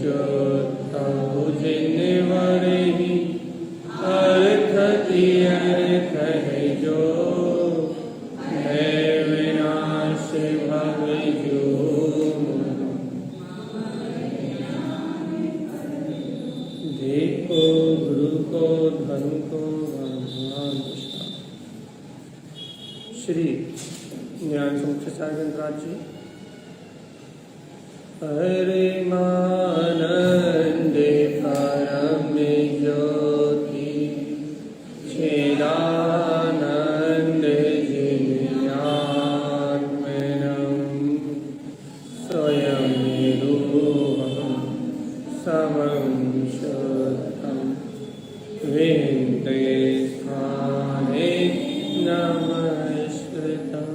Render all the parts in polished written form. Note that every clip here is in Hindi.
शुद्ध जिनवरहि अर्थ तीर्थ है जो है विनाश भव जो देखो गुरु को धन को भगवान श्री ज्ञान समुच्चय जी परमानंदे परम ज्योति चिदानंद जिज्ञानमयम् स्वयं रूपं समं शुद्धं विहिते स्थाने नमस्कृतम्।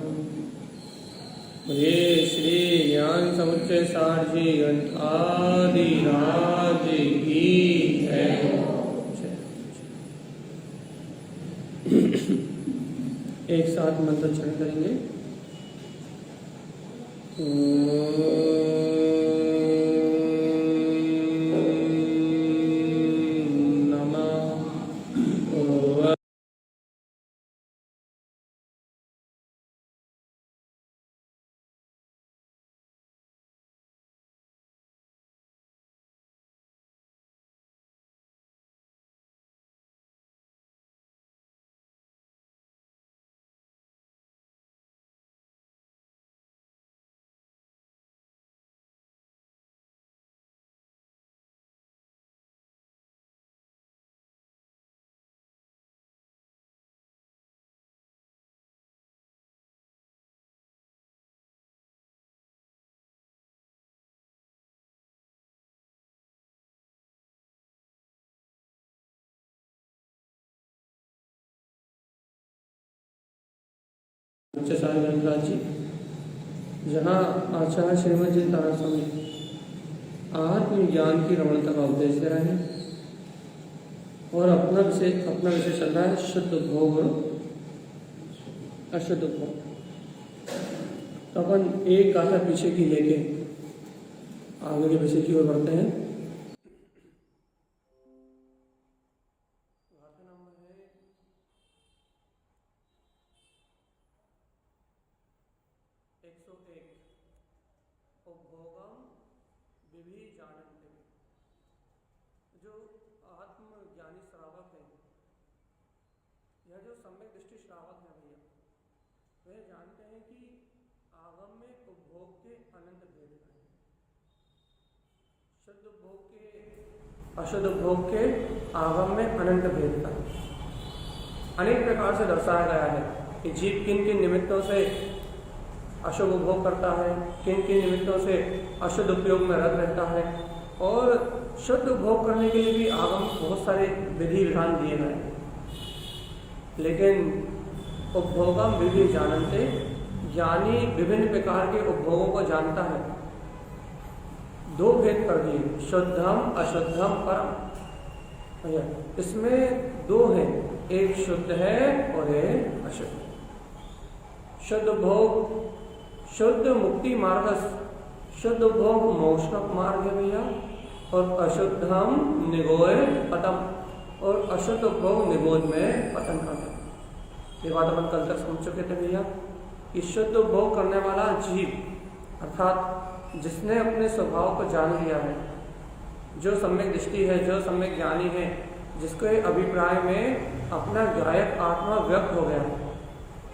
ये श्री ज्ञान समुच्चय सार जी ग्रंथादिराज की है। एक साथ मंत्रोच्चारण करेंगे। जी जहाँ आचार्य श्रीमद जी तारा स्वामी आत्मज्ञान की रमणता का उपदेश दे रहे हैं और अपना विषय चल रहा है शुद्ध भोग और अशुद्ध भोग। तो अपन एक गाथा पीछे की लेके आगे के विषय की ओर बढ़ते हैं। जो आत्मज्ञानी श्रावक है या जो सम्यक दृष्टि श्रावक है भैया, वे जानते हैं कि आगम में उपभोग के अनंत भेद हैं। शुद्ध भोग के अशुद्ध भोग के आगम में अनंत भेद है। अनेक प्रकार से दर्शाया गया है कि जीव किन किन निमित्तों से अशुभ उपभोग करता है, किन किन निमित्तों से अशुद्ध उपयोग में रत रहता है, और शुद्ध उपभोग करने के लिए भी आगम बहुत सारे विधि विधान दिए गए हैं। लेकिन उपभोगम विधि जानते, ज्ञानी विभिन्न प्रकार के उपभोगों को जानता है। दो भेद कर दिए, शुद्धम अशुद्धम परम। इसमें दो हैं, एक शुद्ध है और एक अशुद्ध। शुद्ध भोग शुद्ध मुक्ति मार्ग, शुद्ध भोग मोक्ष का मार्ग है भैया, और अशुद्धम निगोय पतम, और अशुद्ध भोग निगोद में पतन करना। ये बात अपन कल तक समझ चुके थे भैया कि शुद्ध भोग करने वाला जीव अर्थात जिसने अपने स्वभाव को जान लिया है, जो सम्यक दृष्टि है, जो सम्यक ज्ञानी है, जिसके अभिप्राय में अपना गायक आत्मा व्यक्त हो गया,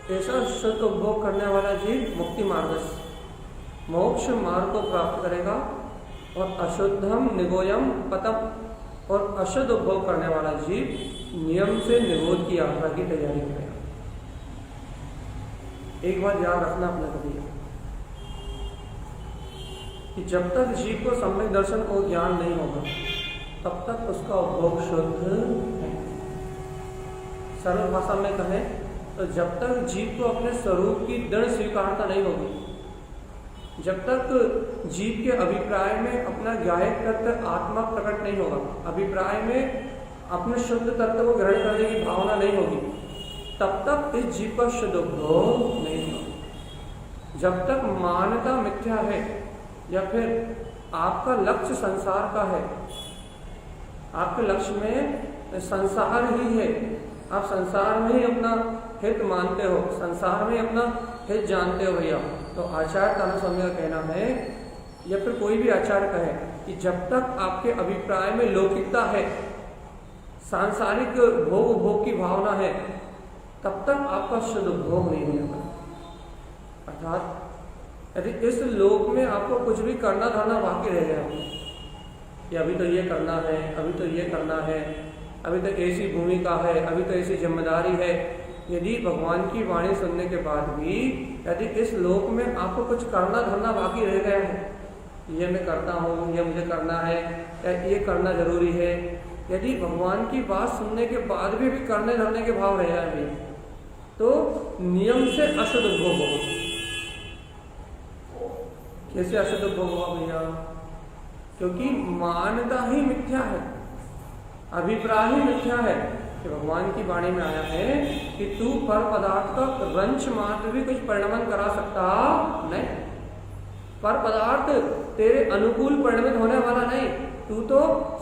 ऐसा शुद्ध उपभोग करने वाला जीव मुक्ति मार्ग मोक्ष मार्ग को प्राप्त करेगा। और अशुद्धम निगोयम पतम, और अशुद्ध उपभोग करने वाला जीव नियम से निगोद की यात्रा की तैयारी करेगा। एक बात याद रखना अपना कभी कि जब तक जीव को सम्यक दर्शन और ज्ञान नहीं होगा तब तक उसका उपभोग शुद्ध है। सरल भाषा में कहें तो जब तक जीव को अपने स्वरूप की दृढ़ स्वीकारता नहीं होगी, जब तक जीव के अभिप्राय में अपना ज्ञायक तत्व आत्मा प्रकट नहीं होगा, अभिप्राय में अपने शुद्ध तत्व को ग्रहण करने की भावना नहीं होगी, तब तक इस जीव का शुद्ध उपभोग नहीं होगा। जब तक मान्यता मिथ्या है या फिर आपका लक्ष्य संसार का है, आपके लक्ष्य में संसार ही है, आप संसार में ही अपना हित मानते हो, संसार में अपना हित जानते हो भैया, तो आचार्य तानास्वामी का कहना है या फिर कोई भी आचार्य कहे कि जब तक आपके अभिप्राय में लौकिकता है, सांसारिक भोग की भावना है, तब तक आपका शुद्ध भोग नहीं होगा। अर्थात यदि इस लोक में आपको कुछ भी करना धरना बाकी रह गया कि अभी तो ये करना है, अभी तो ये करना है, अभी तो ऐसी भूमिका है, अभी तो ऐसी जिम्मेदारी है, यदि भगवान की वाणी सुनने के बाद भी यदि इस लोक में आपको कुछ करना धरना बाकी रह गया है, ये मैं करता हूँ, ये मुझे करना है, या ये करना जरूरी है, यदि भगवान की बात सुनने के बाद भी करने धरने के भाव रह जाए तो नियम से अशुद्ध भोग होगा। कैसे अशुद्ध भोग होगा भैया? क्योंकि मान्यता ही मिथ्या है, अभिप्राय ही मिथ्या है कि भगवान की वाणी में आया है कि तू पर पदार्थ का रंच मात्र भी कुछ परिणमन करा सकता नहीं, पर पदार्थ तेरे अनुकूल परिणमित होने वाला नहीं, तू तो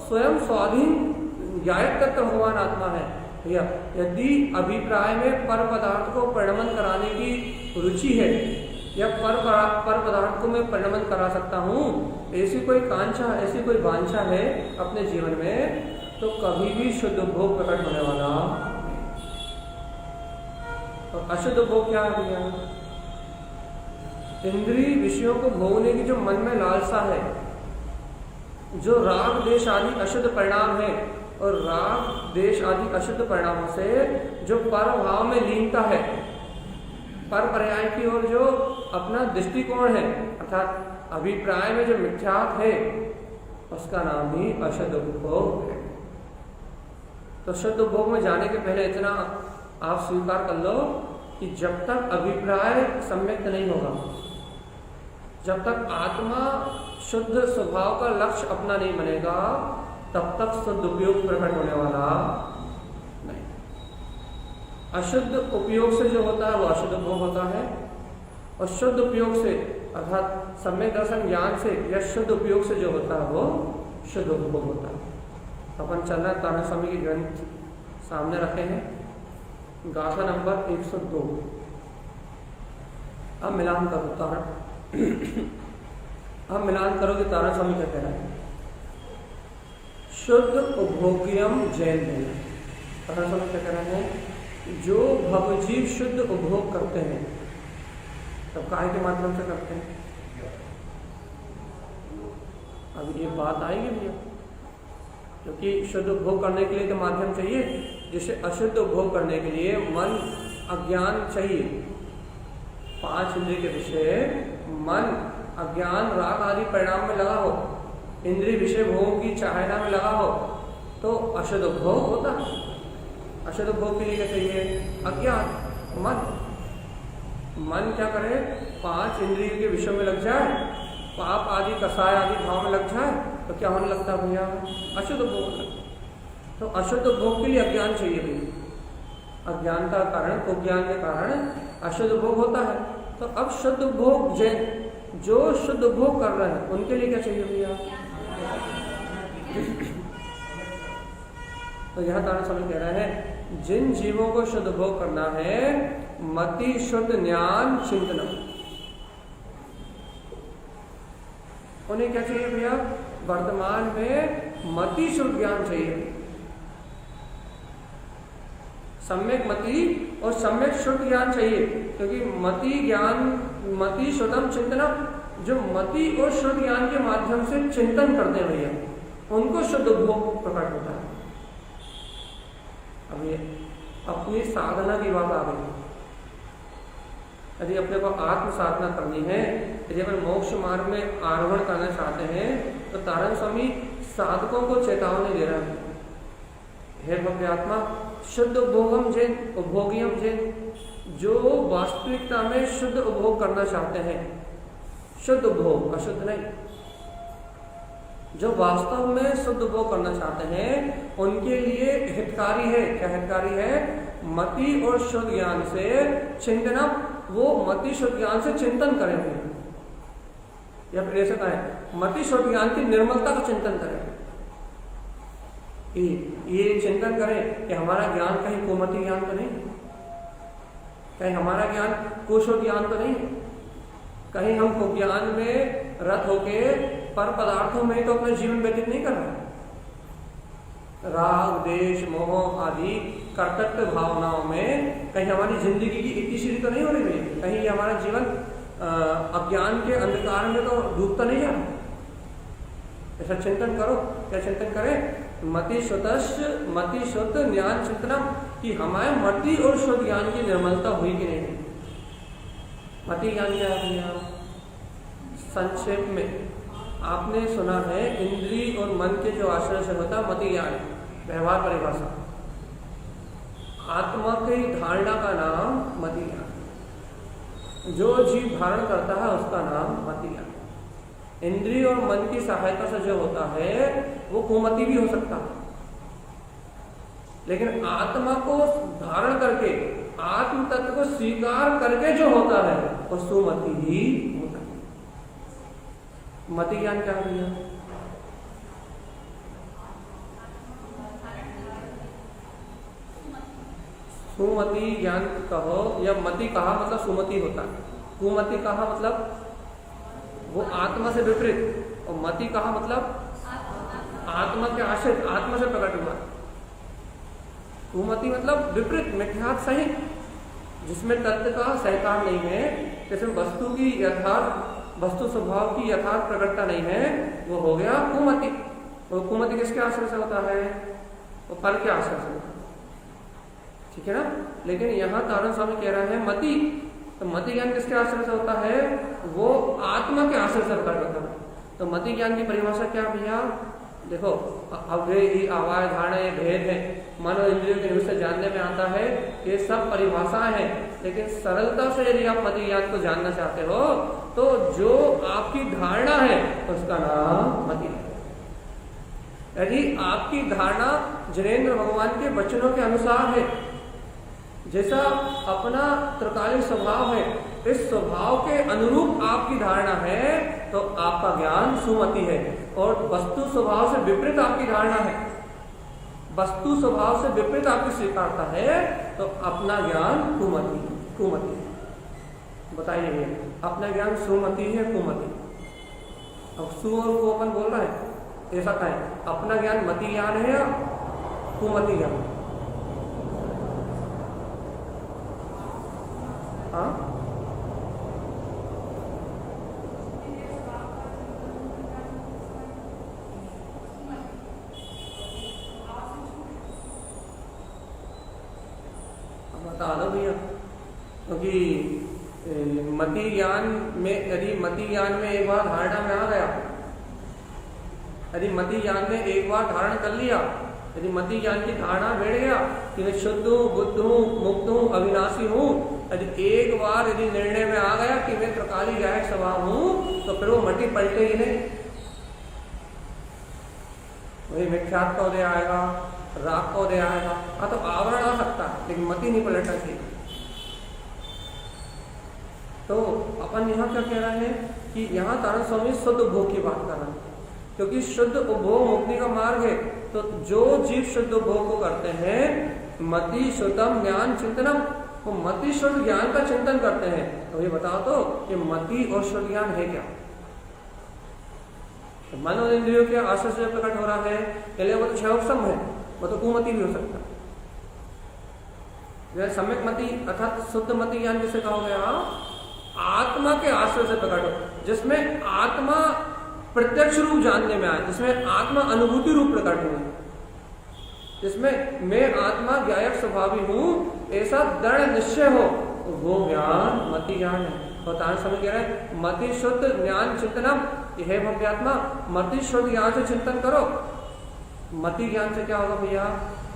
स्वयं स्वाधीन गायक तत्व भगवान आत्मा है भैया। यदि अभिप्राय में पर पदार्थ को परिणमन कराने की रुचि है या पर पदार्थ को मैं परिणमन करा सकता हूँ, ऐसी कोई कांक्षा, ऐसी कोई वांछा है अपने जीवन में, तो कभी भी शुद्ध भोग प्रकट होने वाला। और अशुद्ध भोग क्या है भैया? इंद्रिय विषयों को भोगने की जो मन में लालसा है, जो राग देश आदि अशुद्ध परिणाम है, और राग देश आदि अशुद्ध परिणामों से जो पर भाव में लीनता है, पर पर्याय की ओर जो अपना दृष्टिकोण है, अर्थात अभिप्राय में जो मिथ्यात्व है, उसका नाम ही अशुद्ध भोग है। तो शुद्ध भोग में जाने के पहले इतना आप स्वीकार कर लो कि जब तक अभिप्राय सम्यक्त नहीं होगा, जब तक आत्मा शुद्ध स्वभाव का लक्ष्य अपना नहीं बनेगा, तब तक शुद्ध उपयोग प्रकट होने वाला नहीं। अशुद्ध उपयोग से जो होता है वो अशुद्ध भोग होता है, और शुद्ध उपयोग से अर्थात सम्यक दर्शन ज्ञान से या शुद्ध उपयोग से जो होता है वो शुद्ध भोग होता है। अपन चल रहा है तानास्वामी की ग्रंथ सामने रखे हैं, गाथा नंबर 102। अब मिलान करो तारण अब मिलान करो कि तानास्वामी क्या कह रहा है। शुद्ध उपभोग्यम जैन है, तानास्वामी क्या कह रहे हैं? जो भवजीव शुद्ध उपभोग करते हैं, तब काय के माध्यम से करते हैं। अब ये बात आएगी भैया, क्योंकि शुद्ध उपभोग करने के लिए तो माध्यम चाहिए, जिसे अशुद्ध उपभोग करने के लिए मन अज्ञान चाहिए। 5 इंद्रिय के विषय मन अज्ञान राग आदि परिणाम में लगा हो, इंद्रिय विषय भोग की चाहना में लगा हो, तो अशुद्ध उपभोग होता है। अशुद्ध उपभोग के लिए क्या चाहिए? अज्ञान। मन क्या करे? 5 इंद्रिय के विषय में लग जाए, पाप आदि कसाय आदि भाव में लग जाए, तो क्या होने लगता है भैया? अशुद्ध भोग। तो अशुद्ध भोग के लिए अज्ञान चाहिए भैया। अज्ञान का कारण, कुज्ञान के कारण अशुद्ध भोग होता है। तो अब शुद्ध भोग जो शुद्ध भोग कर रहे हैं उनके लिए क्या चाहिए भैया? तो यह तानास्वामी कह रहे हैं, जिन जीवों को शुद्ध भोग करना है, मति शुद्ध ज्ञान चिंतन, उन्हें क्या चाहिए भैया? वर्तमान में मति शुद्ध ज्ञान चाहिए, सम्यक मति और सम्यक शुद्ध ज्ञान चाहिए। क्योंकि मति शुद्धम चिंतनम, जो मति और शुद्ध ज्ञान के माध्यम से चिंतन करते हैं भैया, उनको शुद्ध भोग प्रकट होता है। अब ये अपनी साधना की बात आ गई। यदि अपने को आत्म साधना करनी है, यदि अपन मोक्ष मार्ग में आरोहण करना चाहते हैं, तो तानास्वामी साधकों को चेतावनी दे रहा है, हे भव्य आत्मा, शुद्ध उपभोगम जैन, उपभोगियम जैन, जो वास्तविकता में शुद्ध उपभोग करना चाहते हैं, शुद्ध उपभोग, अशुद्ध नहीं, जो वास्तव में शुद्ध उपभोग करना चाहते हैं, उनके लिए हितकारी है। क्या हितकारी है? मति और शुद्ध ज्ञान से चिंतन, वो मति शुद्ध ज्ञान से चिंतन करेंगे, या फिर ऐसे कहें मति शुद्ध ज्ञान की निर्मलता का चिंतन करें। ये चिंतन करें कि हमारा ज्ञान कहीं कुमति ज्ञान तो नहीं, कहीं हमारा ज्ञान कुशुद्ध ज्ञान तो नहीं, कहीं हम ज्ञान में रत होके पर पदार्थों में तो अपना जीवन व्यतीत नहीं कर रहे। राग देश मोह आदि कर्तव्य भावनाओं में कहीं हमारी जिंदगी की इतनी सीधी तो नहीं हो रही है, कहीं हमारा जीवन अज्ञान के अंधकार में तो डूबता नहीं जा रहा। ऐसा चिंतन करो। क्या चिंतन करें? मति शुद्ध ज्ञान चिंतनम, कि हमारे मति और शुद्ध ज्ञान की निर्मलता हुई कि नहीं। मति ज्ञान क्या है? संक्षेप में आपने सुना है इंद्रिय और मन के जो आश्रय से होता है मति ज्ञान, व्यवहार परिभाषा। आत्मा की धारणा का नाम मति ज्ञान, जो जीव धारण करता है उसका नाम मति ज्ञान। इंद्रिय और मन की सहायता से जो होता है वो कुमति भी हो सकता है, लेकिन आत्मा को धारण करके आत्म तत्व को स्वीकार करके जो होता है वो सुमति ही होता है। मति ज्ञान क्या भैया? सुमति ज्ञान कहो या मति कहा मतलब सुमति होता है। कुमति कहा मतलब वो आत्मा से विपरीत, और मति कहा मतलब आत्मा के आश्रित, आत्मा से प्रकट हुआ। कुमति मतलब विपरीत, मिथ्यात् सहित, जिसमें तत्व का सहकार नहीं है, जिसमें वस्तु की यथार्थ वस्तु स्वभाव की यथार्थ प्रकटता नहीं है, वो हो गया कुमति। और कुमति किसके आश्रय से होता है? वो पर के आश्रय से होता है, ठीक है ना। लेकिन यहाँ तारण स्वामी कह रहा है मति, तो मति ज्ञान किसके आश्रय से होता है? वो आत्मा के आश्रय से प्रकट होता है। तो मति ज्ञान की परिभाषा क्या भैया? देखो, अव्यय आवाज धारणा ये भेद है, मन और इंद्रियों के निमित्त से जानने में आता है, ये सब परिभाषाएं हैं। लेकिन सरलता से यदि आप मति ज्ञान को जानना चाहते हो तो जो आपकी धारणा है उसका नाम मति है। यदि आपकी धारणा जिनेंद्र भगवान के वचनों के अनुसार है, जैसा अपना त्रिकालिक स्वभाव है, इस स्वभाव के अनुरूप आपकी धारणा है तो आपका ज्ञान सुमति है। और वस्तु स्वभाव से विपरीत आपकी धारणा है, वस्तु स्वभाव से विपरीत आपकी स्वीकारता है, तो अपना ज्ञान कुमति है। बताइए अपना ज्ञान सुमति है कुमति? अब सु और को अपन बोल रहे हैं, ऐसा कहें अपना ज्ञान मति ज्ञान है या कुमति ज्ञान? हाँ, बता दो भैया। क्योंकि मति ज्ञान में, यदि मति ज्ञान में एक बार धारणा में आ गया, यदि मति ज्ञान में एक बार धारण कर लिया, यदि मति ज्ञान की धारणा बैठ गया कि मैं शुद्ध हूँ, बुद्ध हूँ, मुक्त हूँ, अविनाशी हूँ, यदि एक बार यदि निर्णय में आ गया कि मैं त्रिकाली गायक स्वभाव हूँ, तो फिर वो मति पलटे ही नहीं। वही मिथ्यात्व का उदय आएगा, राग का उदय आएगा। हाँ, तो आवरण आ सकता है लेकिन मति नहीं पलटना चाहिए। तो अपन यहाँ क्या कह रहे हैं कि यहाँ तारण स्वामी शुद्ध उपभोग की बात कर रहे हैं, क्योंकि शुद्ध उपभोग मुक्ति का मार्ग है। तो जो जीव शुद्ध उपभोग को करते हैं, मति शुद्धम ज्ञान चिंतनम, वो मति शुद्ध ज्ञान का चिंतन करते हैं। तो ये बताओ तो कि मति और शुद्ध ज्ञान है क्या? तो मन और इंद्रियों के आश्रय से प्रकट हो रहा है, पहले वो तो क्षयोक्षम है, वो तो कुमति भी हो सकता है। सम्यक मति अर्थात शुद्ध मति ज्ञान जिसे कहा गया, आत्मा के आश्रय से प्रकट हो, जिसमें आत्मा प्रत्यक्ष रूप जानने में आए, जिसमें आत्मा अनुभूति रूप प्रकट हुए, जिसमें मैं आत्मा ज्ञायक स्वभावी हूं ऐसा दृढ़ निश्चय हो, वो ज्ञान मति ज्ञान है। और तारण समय कह रहे हैं मति शुद्ध ज्ञान चिंतनम, यह भव्यात्मा मति शुद्ध ज्ञान से चिंतन करो। मति ज्ञान से क्या होगा भैया?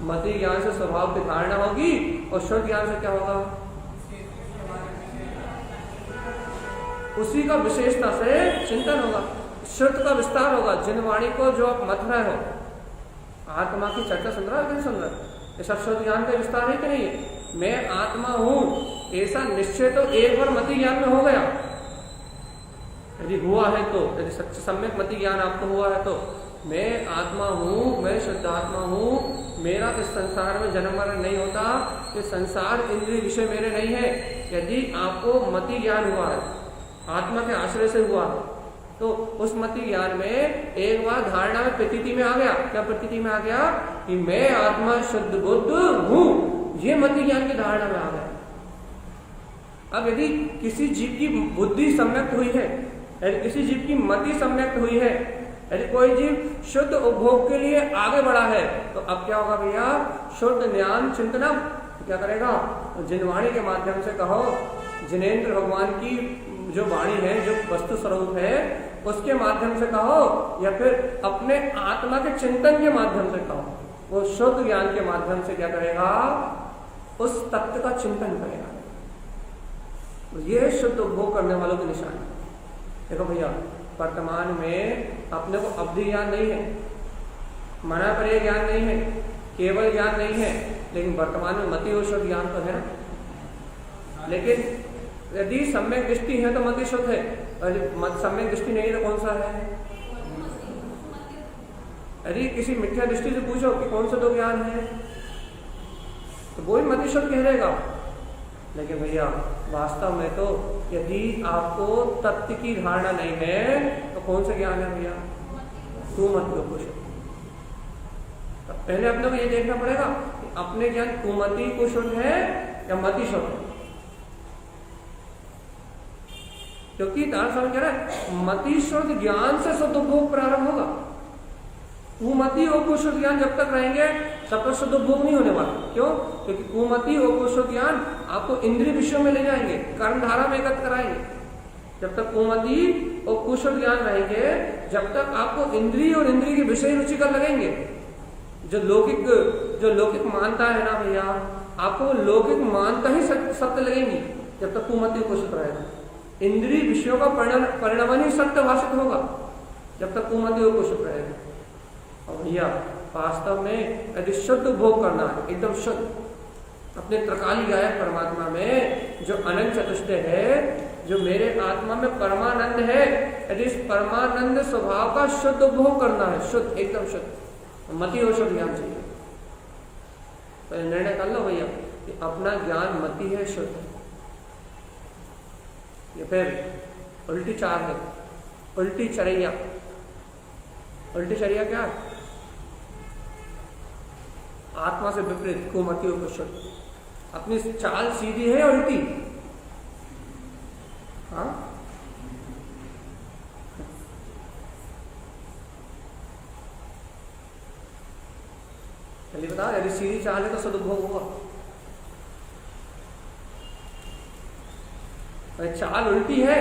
मति ज्ञान से स्वभाव की धारणा होगी, और शुद्ध ज्ञान से क्या होगा? उसी का विशेषता से चिंतन होगा, शुद्ध का विस्तार होगा। जिन वाणी को जो आप मथ रहे हो, आत्मा की चर्चा सुन रहा है कि नहीं सुन रहा? ये सब शुद्ध ज्ञान का विस्तार है कि नहीं है? मैं आत्मा हूं ऐसा निश्चय तो एक बार मति ज्ञान में हो गया, यदि हुआ है तो, यदि सम्यक मति ज्ञान आपको हुआ है तो मैं आत्मा हूँ, मैं शुद्ध आत्मा हूँ, मेरा इस संसार में जन्म मरण नहीं होता, ये संसार इंद्रिय विषय मेरे नहीं है। यदि आपको मति ज्ञान हुआ है, आत्मा के आश्रय से हुआ है, तो उस मति ज्ञान में एक बार धारणा में प्रतीति में आ गया। क्या प्रतीति में आ गया? कि मैं आत्मा शुद्ध बुद्ध हूँ, ये मति ज्ञान की धारणा में आ गया। अब यदि किसी जीव की बुद्धि सम्यक्त हुई है, यदि किसी जीव की मति सम्यक्त हुई है, यदि कोई जीव शुद्ध उपभोग के लिए आगे बढ़ा है, तो अब क्या होगा भैया? शुद्ध ज्ञान चिंतनम क्या करेगा? जिनवाणी के माध्यम से कहो, जिनेन्द्र भगवान की जो वाणी है, जो वस्तु स्वरूप है, उसके माध्यम से कहो, या फिर अपने आत्मा के चिंतन के माध्यम से कहो, वो शुद्ध ज्ञान के माध्यम से क्या करेगा? उस तत्व का चिंतन करेगा। ये शुद्ध उपभोग करने वालों की निशानी। देखो भैया, वर्तमान में अपने को अवधि ज्ञान नहीं है, मना पर ज्ञान नहीं है, केवल ज्ञान नहीं है, लेकिन वर्तमान में मति और शुद्ध ज्ञान तो है ना। लेकिन यदि सम्यक दृष्टि है तो मति शुद्ध है, और सम्यक दृष्टि नहीं तो कौन सा है? यदि किसी मिथ्या दृष्टि से पूछो कि कौन सा तो ज्ञान है, तो वो ही मति शुद्ध कह देगा। लेकिन भैया वास्तव में तो यदि आपको तत्व की धारणा नहीं है, तो कौन सा ज्ञान है भैया? तू मत को कुछ। तो पहले अपने को ये देखना पड़ेगा कि अपने ज्ञान कुमति को शुद्ध है या मति शुद्ध है। क्योंकि दान समझ रहा है, मति शुद्ध ज्ञान से शुद्ध उपभोग प्रारंभ होगा। कुमति और कुशुद्ध ज्ञान जब तक रहेंगे तब तक शुद्ध उपभोग नहीं होने वाला। क्यों? क्योंकि कुमति और कुशुद्ध ज्ञान आपको इंद्रिय विषयों में ले जाएंगे, कर्म धारा में एकत्र कराएंगे। जब तक कुमति और कुशुद्ध ज्ञान रहेंगे, जब तक आपको इंद्रिय और इंद्रिय के विषय रुचिकर लगेंगे। जो लौकिक मानता है ना भैया, आपको लौकिक मानता ही सत्य लगेंगी जब तक कुमति और कुशुद्ध रहेगा। इंद्रिय विषयों का परिणाम ही सत्य भाषित होगा जब तक कुमति और कुशुद्ध रहेगा। और भैया वास्तव में यदि शुद्ध उपभोग करना है, एकदम शुद्ध, अपने त्रिकाली गायक परमात्मा में जो अनंत चतुष्टय है, जो मेरे आत्मा में परमानंद है, यदि इस परमानंद स्वभाव का शुद्ध उपभोग करना है, शुद्ध एकदम शुद्ध, मति और शुद्ध ज्ञान चाहिए। तो निर्णय कर लो भैया कि अपना ज्ञान मति है, शुद्ध। ये फिर उल्टी चार है, उल्टी चरैया। उल्टी चरैया क्या है? आत्मा से विपरीत, कुमति और कुशुद्ध। अपनी चाल सीधी है, उल्टी। हाँ, चलिए बताओ, यदि सीधी चाल है तो सदुपभोग होगा, चाल उल्टी है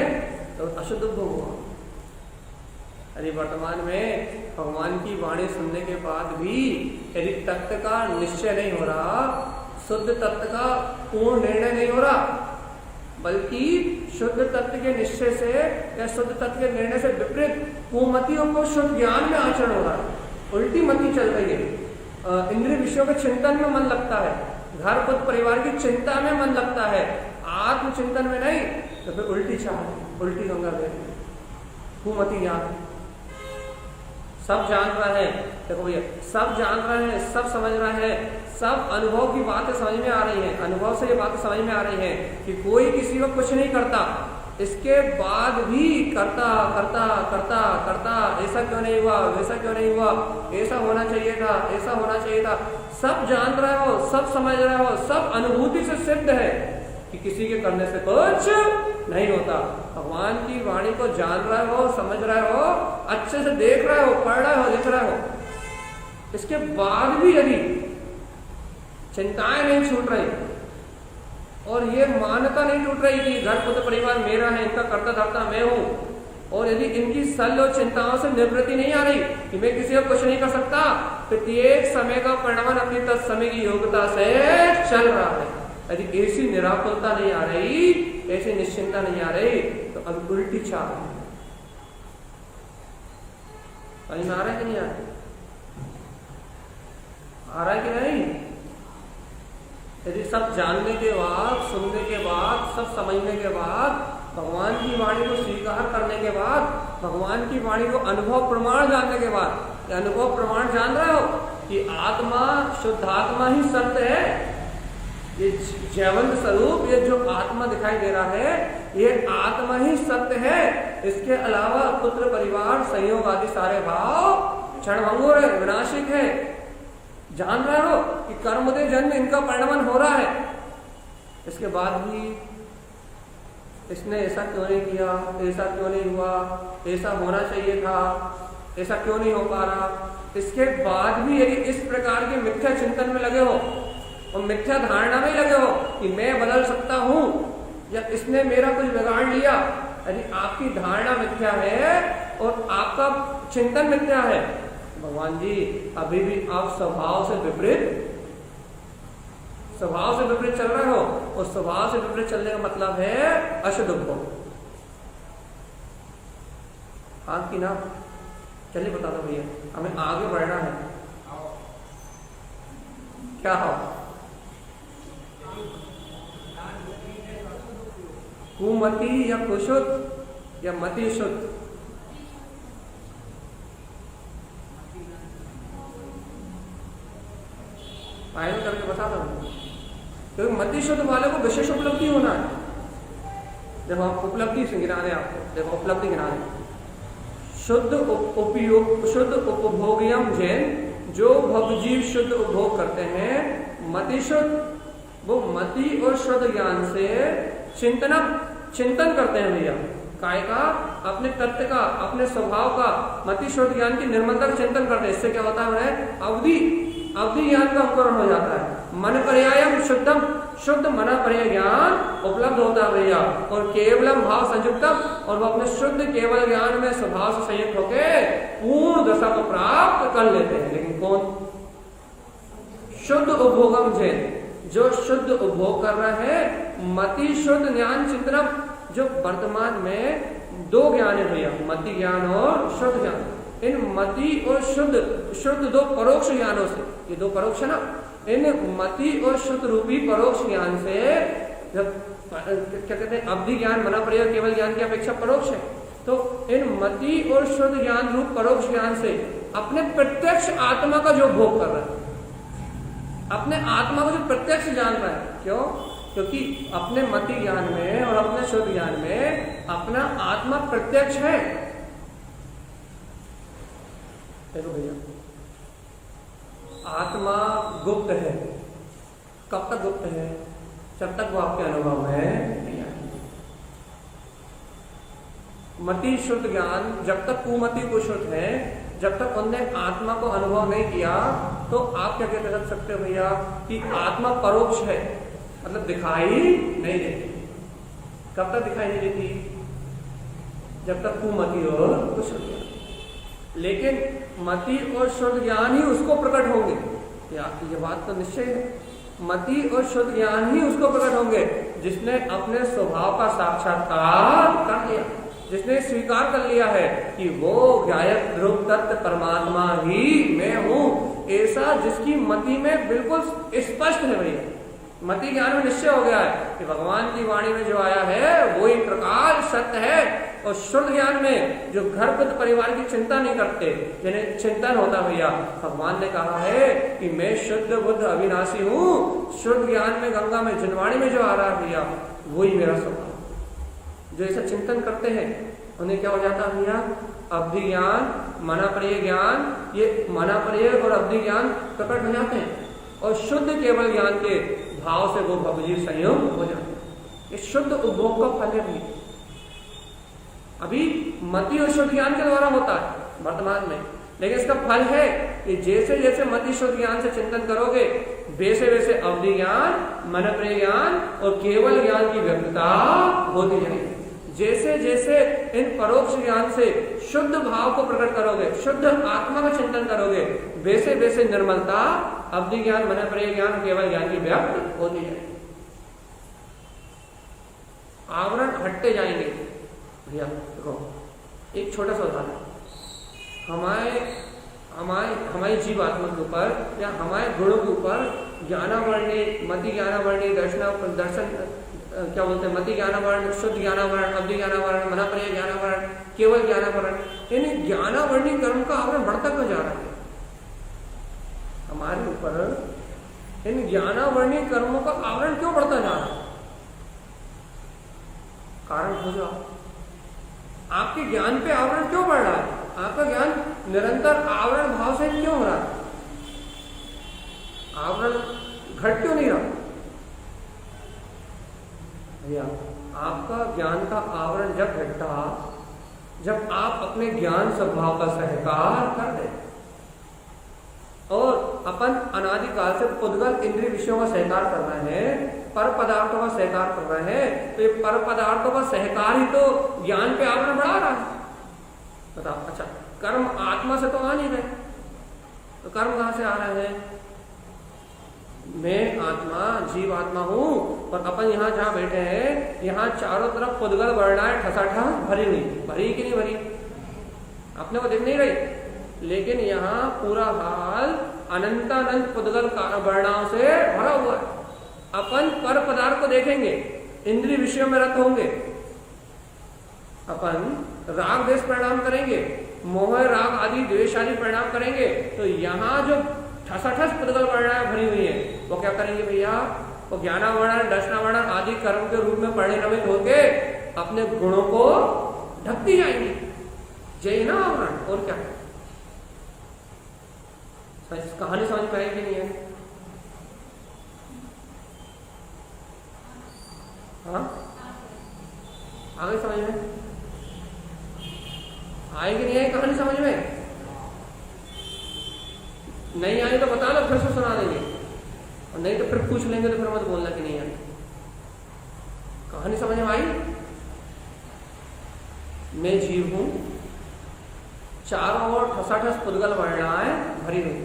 तो अशुद्ध उपभोग होगा। यदि वर्तमान में भगवान की वाणी सुनने के बाद भी यदि तत्व का निश्चय नहीं हो रहा, शुद्ध तत्व का पूर्ण निर्णय नहीं हो रहा, बल्कि शुद्ध तत्व के निश्चय से या शुद्ध तत्व के निर्णय से विपरीत कुमतियों को शुद्ध ज्ञान में आचरण हो रहा है, उल्टी मति चल रही है, इंद्रिय विषयों के चिंतन में मन लगता है, घर पुत्र परिवार की चिंता में मन लगता है, आत्म चिंतन में नहीं, तो फिर उल्टी चाह, उल्टी गंगा बह रही, कुमति ज्ञान। सब जान रहा है, देखो भैया, सब जान रहा है, सब समझ रहा है, सब अनुभव की बातें समझ में आ रही हैं, अनुभव से ये बातें समझ में आ रही हैं कि कोई किसी को कुछ नहीं करता, इसके बाद भी करता करता करता करता, ऐसा क्यों नहीं हुआ, वैसा क्यों नहीं हुआ, ऐसा होना चाहिए था, ऐसा होना चाहिए था। सब जान रहे हो, सब समझ रहे हो, सब अनुभूति से सिद्ध है कि किसी के करने से कुछ नहीं होता। भगवान की वाणी को जान रहे हो, समझ रहे हो, अच्छे से देख रहे हो, पढ़ रहे हो, लिख रहे हो, इसके बाद भी यदि चिंताएं नहीं छूट रही और ये मान्यता नहीं टूट रही कि घर पुत्र परिवार मेरा है, इनका कर्ता धर्ता मैं हूं, और यदि इनकी सल और चिंताओं से निवृत्ति नहीं आ रही कि मैं किसी को कुछ नहीं कर सकता, प्रत्येक समय का परिणाम अपनी तत्समय की योग्यता से चल रहा है, यदि ऐसी निराकुलता नहीं आ रही, ऐसी निश्चिंता नहीं आ रही, तो अब उल्टी चाल है। समझ में आ रहा है कि नहीं आ रहा है? आ रहा है कि नहीं? यदि सब जानने के बाद, सुनने के बाद, सब समझने के बाद भगवान की वाणी को स्वीकार करने के बाद, भगवान की वाणी को अनुभव प्रमाण जानने के बाद, ये अनुभव प्रमाण जान रहे हो कि आत्मा, शुद्धात्मा ही सत्य है। ये जैवंत स्वरूप, ये जो आत्मा दिखाई दे रहा है, ये आत्मा ही सत्य है। इसके अलावा पुत्र, परिवार, संयोग आदि सारे भाव क्षणभंगुर है, विनाशिक है। जान रहे हो कि कर्मोदय जन्म इनका परिणमन हो रहा है, इसके बाद भी इसने ऐसा क्यों नहीं किया, ऐसा क्यों नहीं हुआ, ऐसा होना चाहिए था, ऐसा क्यों नहीं हो पा रहा। इसके बाद भी यदि इस प्रकार के मिथ्या चिंतन में लगे हो और मिथ्या धारणा में लगे हो कि मैं बदल सकता हूं या इसने मेरा कुछ बिगाड़ लिया, यदि आपकी धारणा मिथ्या है और आपका चिंतन मिथ्या है, भगवान जी अभी भी आप स्वभाव से विपरीत चल रहे हो। और स्वभाव से विपरीत चलने का मतलब है अशुद्ध उपभोग। हाँ कि ना? चलिए बता दो भैया, हमें आगे बढ़ना है। क्या हो? कुमति या कुशुद्ध या मति शुद्ध? फाइनल करके बता दो, क्योंकि मति शुद्ध वाले को विशेष उपलब्धि होना है। देखो आप उपलब्धि से गिना रहे, आपको देखो उपलब्धि गिना रहे। शुद्ध उपयोग, शुद्ध उपभोगियम जैन, जो भवजीव शुद्ध उपभोग करते हैं। मति शुद्ध, वो मति और शुद्ध ज्ञान से चिंतन करते हैं भैया, काय का, अपने तत्व का, अपने स्वभाव का, मति शुद्ध ज्ञान की निर्मलता का चिंतन करते हैं। इससे क्या होता है? अवधि ज्ञान का अंकुरण हो जाता है। मन पर्यायम शुद्धम, शुद्ध मन पर्याय ज्ञान उपलब्ध होता है भैया। और केवलम भाव संयुक्तम, और वो अपने शुद्ध केवल ज्ञान में स्वभाव से संयुक्त होकर पूर्ण दशा को प्राप्त कर लेते हैं। लेकिन कौन? शुद्ध उपभोगम जैन, जो शुद्ध उपभोग कर रहा है। मति शुद्ध ज्ञान चिंतनम, जो वर्तमान में दो ज्ञान है भैया, मति ज्ञान और शुद्ध ज्ञान। इन मति और शुद्ध दो परोक्ष ज्ञानों से, ये दो परोक्ष है ना, इन मति और शुद्ध रूपी परोक्ष ज्ञान से, जब क्या कहते हैं, अवधि ज्ञान, मना पर्याय केवल ज्ञान की अपेक्षा परोक्ष है, तो इन मति और शुद्ध ज्ञान रूप परोक्ष ज्ञान से अपने प्रत्यक्ष आत्मा का जो भोग कर रहा है, अपने आत्मा को जो प्रत्यक्ष जान रहा है। क्यों? क्योंकि अपने मति ज्ञान में और अपने शुद्ध ज्ञान में अपना आत्मा प्रत्यक्ष है। देखो भैया, आत्मा गुप्त है। कब तक गुप्त है? जब तक वो आपके अनुभव में नहीं आती। मति शुद्ध ज्ञान जब तक कुमति को शुद्ध है, जब तक उनने आत्मा को अनुभव नहीं किया, तो आप क्या कह सकते हो भैया कि आत्मा परोक्ष है, मतलब दिखाई नहीं देती। कब तक दिखाई नहीं देती? जब तक कुमति और कुशुद्ध ज्ञान। लेकिन मति और शुद्ध ज्ञान ही उसको प्रकट होंगे। ये बात तो निश्चय है, मति और शुद्ध ज्ञान ही उसको प्रकट होंगे जिसने अपने स्वभाव का साक्षात्कार कर लिया, जिसने स्वीकार कर लिया है कि वो गायक ध्रुव तत्व परमात्मा ही मैं हूं। ऐसा जिसकी मति में बिल्कुल स्पष्ट है भैया, मति ज्ञान में निश्चय हो गया है कि भगवान की वाणी में जो आया है वही प्रकाश सत्य है। और शुद्ध ज्ञान में जो घर पुत्र परिवार की चिंता नहीं करते, जिन्हें चिंतन होता भैया, भगवान ने कहा है कि मैं शुद्ध बुद्ध अविनाशी हूँ। शुद्ध ज्ञान में गंगा में जिनवाणी में जो आ रहा है भैया, वही मेरा स्वभाव। जो ऐसा चिंतन करते हैं उन्हें क्या हो जाता है भैया? अवधि ज्ञान, मना पर्याय ज्ञान, ये मना पर्याय और अवधि ज्ञान प्रकट हो जाते हैं और शुद्ध केवल ज्ञान के भाव से वो भवजीव संयोग हो जाते हैं। ये शुद्ध उपभोग का फल है भी। अभी मति और शुद्ध ज्ञान के द्वारा होता है वर्तमान में, लेकिन इसका फल है कि जैसे जैसे मति शुद्ध ज्ञान से चिंतन करोगे, वैसे वैसे अवधि ज्ञान, मन प्रिय ज्ञान और केवल ज्ञान की व्यक्तता होती जाएगी। जैसे जैसे इन परोक्ष ज्ञान से शुद्ध भाव को प्रकट करोगे, शुद्ध आत्मा का चिंतन करोगे, वैसे वैसे निर्मलता, अवधि ज्ञान, मन प्रिय ज्ञान, केवल ज्ञान की व्यक्त होती जाएगी। आवरण हटते जाएंगे भैया। देखो एक छोटा सा उदाहरण, हमारी जीवात्मा के ऊपर या हमारे गुणों के ऊपर ज्ञानावर्णी, मति ज्ञानावर्णी, दर्शन क्या बोलते हैं, मति ज्ञानावरण, शुद्ध ज्ञानावरण, अवधि ज्ञानावरण, मनापर्य ज्ञानावरण, केवल ज्ञानावरण, यानी ज्ञानावरणी कर्म का आवरण बढ़ता क्यों जा रहा है हमारे ऊपर? इन ज्ञानावरणी कर्मों का आवरण क्यों बढ़ता जा रहा है? कारण खोजो। आपके ज्ञान पे आवरण क्यों बढ़ रहा है? आपका ज्ञान निरंतर आवरण भाव से क्यों हो रहा है? आवरण घट क्यों नहीं रहा? भैया, आपका ज्ञान का आवरण जब घटता, जब आप अपने ज्ञान स्वभाव का सहकार कर दे, और अपन अनादिकाल से पुद्गल इंद्रिय विषयों का सहकार कर रहे हैं, पर पदार्थों का सहकार कर रहे हैं, तो ये पर पदार्थों का सहकार ही तो ज्ञान पे आवरण बढ़ा रहा है। बताओ। अच्छा, कर्म आत्मा से तो आ नहीं रहे, तो कर्म कहां से आ रहे हैं? मैं आत्मा, जीव आत्मा हूं, और अपन यहाँ जहां बैठे हैं, यहाँ चारों तरफ पुद्गल वर्णाएं ठसाठा भरी हुई, भरी कि नहीं भरी? अपने को दिख नहीं रही, लेकिन यहाँ पूरा हाल अनंतानंत पुद्गल वर्णाओं से भरा हुआ है। अपन पर पदार्थ को देखेंगे, इंद्रिय विषयों में रत होंगे, अपन राग द्वेष परिणाम करेंगे, मोह राग आदि द्वेष आदि परिणाम करेंगे, तो यहाँ जो ठसाठस पुद्गल वर्णाएं भरी हुई है, वो क्या करेंगे भैया? वो ज्ञानावरण, दर्शनावरण आदि कर्म के रूप में परिणमित होके अपने गुणों को ढकती जाएंगी। जय ना आवरण, और क्या? कहानी समझ में आई कि नहीं है? हाँ, आगे समझ में आई कि नहीं आई? कहानी समझ में नहीं आई तो बता लो, फिर से सुना देंगे, और नहीं तो फिर पूछ लेंगे, तो फिर मत बोलना कि नहीं आई। कहानी समझ में आई? मैं जीव हूं, चारों ओर ठसाठस पुद्गल वर्णाएं भरी हुई।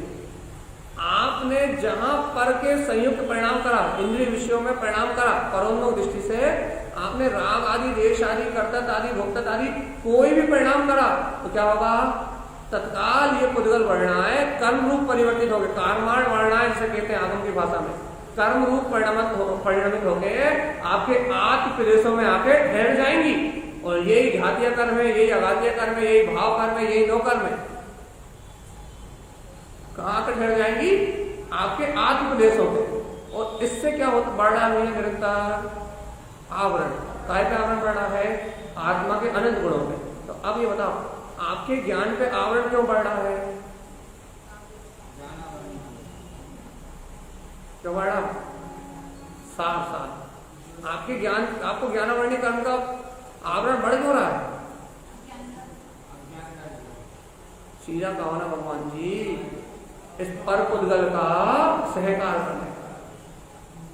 आपने जहां पर के संयुक्त परिणाम करा, इंद्रिय विषयों में परिणाम करा, परोन्मुख दृष्टि से आपने राग आदि, देश आदि, कर्तत आदि, भोक्तत आदि कोई भी परिणाम करा, तो क्या होगा? तत्काल ये पुद्गल वर्णाएं कर्म रूप परिवर्तित हो गए। कर्माण वर्णाएं जिसे कहते हैं आगम की भाषा में, कर्म रूप परिणमित होके आपके आत्म प्रदेशों में आके ठहर जाएंगी, और यही घातीय कर्म है, यही अघातीय कर्म है, यही भाव कर्म है, यही नो कर्म है। कहां आकर ठहर जाएंगी? आपके आत्म प्रदेशों में। और इससे क्या होता, बढ़ रहा है निरंतर आवरण। काय पे आवरण बढ़ रहा है? आत्मा के अनंत गुणों पे। तो अब ये बताओ, आपके ज्ञान पे आवरण क्यों बढ़ रहा है? क्यों बढ़ रहा? साफ साफ आपके ज्ञान, आपको ज्ञानावरणी कर्म का आवरण बढ़ क्यों रहा है? सीधा कहो ना भगवान जी, इस पर पुद्गल का सहकार करने का,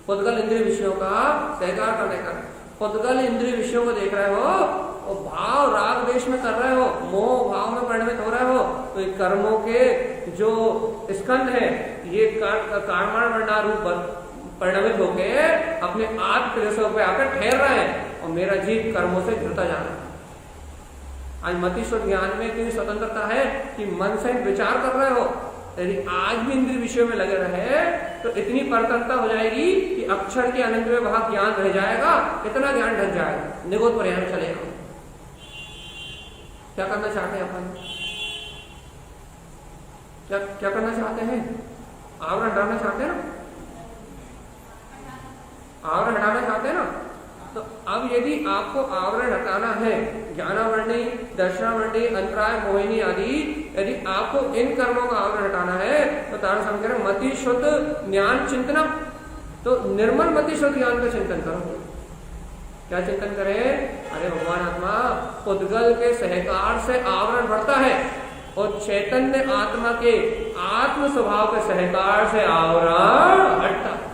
पुद्गल इंद्रिय विषयों का सहकार करने का। पुद्गल इंद्रिय विषयों को देख रहे हो, और भाव राग द्वेष में कर रहे हो, मोह भाव में परिणमित हो रहे हो, तो ये कर्मों के जो स्कंध है, ये कर्माण वर्णा रूप परिणमित होके अपने आत्म प्रदेशों पे आकर ठहर रहे हैं, और मेरा जीव कर्मों से घिरता जा रहा है। आज मतिस्वत ज्ञान में इतनी स्वतंत्रता है कि मन से विचार कर रहे हो, यदि आज भी इंद्रिय विषयों में लगे रहे तो इतनी परतंत्रता हो जाएगी कि अक्षर के अनंत में वहां ज्ञान रह जाएगा, इतना ज्ञान ढक जाएगा, निगोद परिणाम चलेगा। क्या करना चाहते हैं अपन? क्या करना चाहते हैं? आवरण हटाना चाहते हैं ना? आवरण हटाना चाहते हैं ना? तो अब यदि आपको आवरण हटाना है, ज्ञानावरणी, दर्शनावरणी, अंतराय, मोहिनी आदि, यदि आपको इन कर्मों का आवरण हटाना है, तो तारण समझ करें मति शुद्ध ज्ञान चिंतना, तो निर्मल मति शुद्ध ज्ञान का चिंतन करो। क्या चिंतन करें? अरे भगवान आत्मा, पुद्गल के सहकार से आवरण बढ़ता है, और चैतन्य आत्मा के आत्म स्वभाव के सहकार से आवरण हटता है।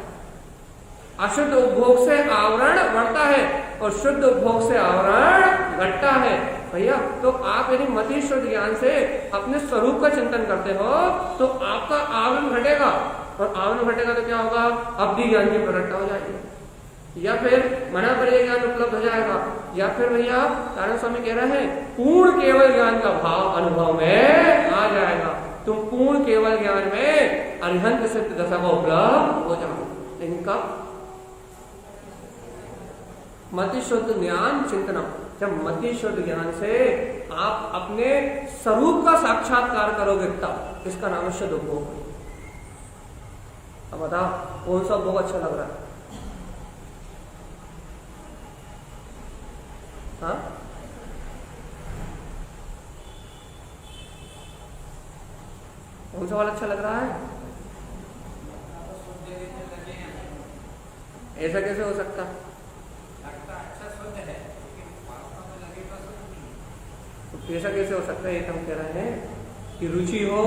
अशुद्ध उपभोग से आवरण बढ़ता है, और शुद्ध उपभोग से आवरण घटता है। भैया, तो आप यदि मति शुद्ध ज्ञान से अपने स्वरूप का चिंतन करते हो, तो आपका आवरण घटेगा, और आवरण घटेगा तो क्या होगा? अवधि ज्ञान की प्रकटता हो जाएगी, या फिर मनापर्य ज्ञान उपलब्ध हो जाएगा, या फिर भैया तारण स्वामी कह रहे हैं पूर्ण केवल ज्ञान का भाव अनुभव में आ जाएगा। तुम पूर्ण केवल ज्ञान में अरिहंत सिद्ध दशा को उपलब्ध हो जाओ। लेकिन कब? मति शुद्ध ज्ञान चिंतनम। जब मति शुद्ध ज्ञान से आप अपने स्वरूप का साक्षात्कार करोगे तब इसका नाम है शुद्ध भोग। अब बताओ कौन सा भोग अच्छा लग रहा है? हाँ, कौन सा वाला अच्छा लग रहा है? ऐसा कैसे हो सकता? तो ऐसा कैसे हो सकता है? ये हम कह रहे हैं कि रुचि हो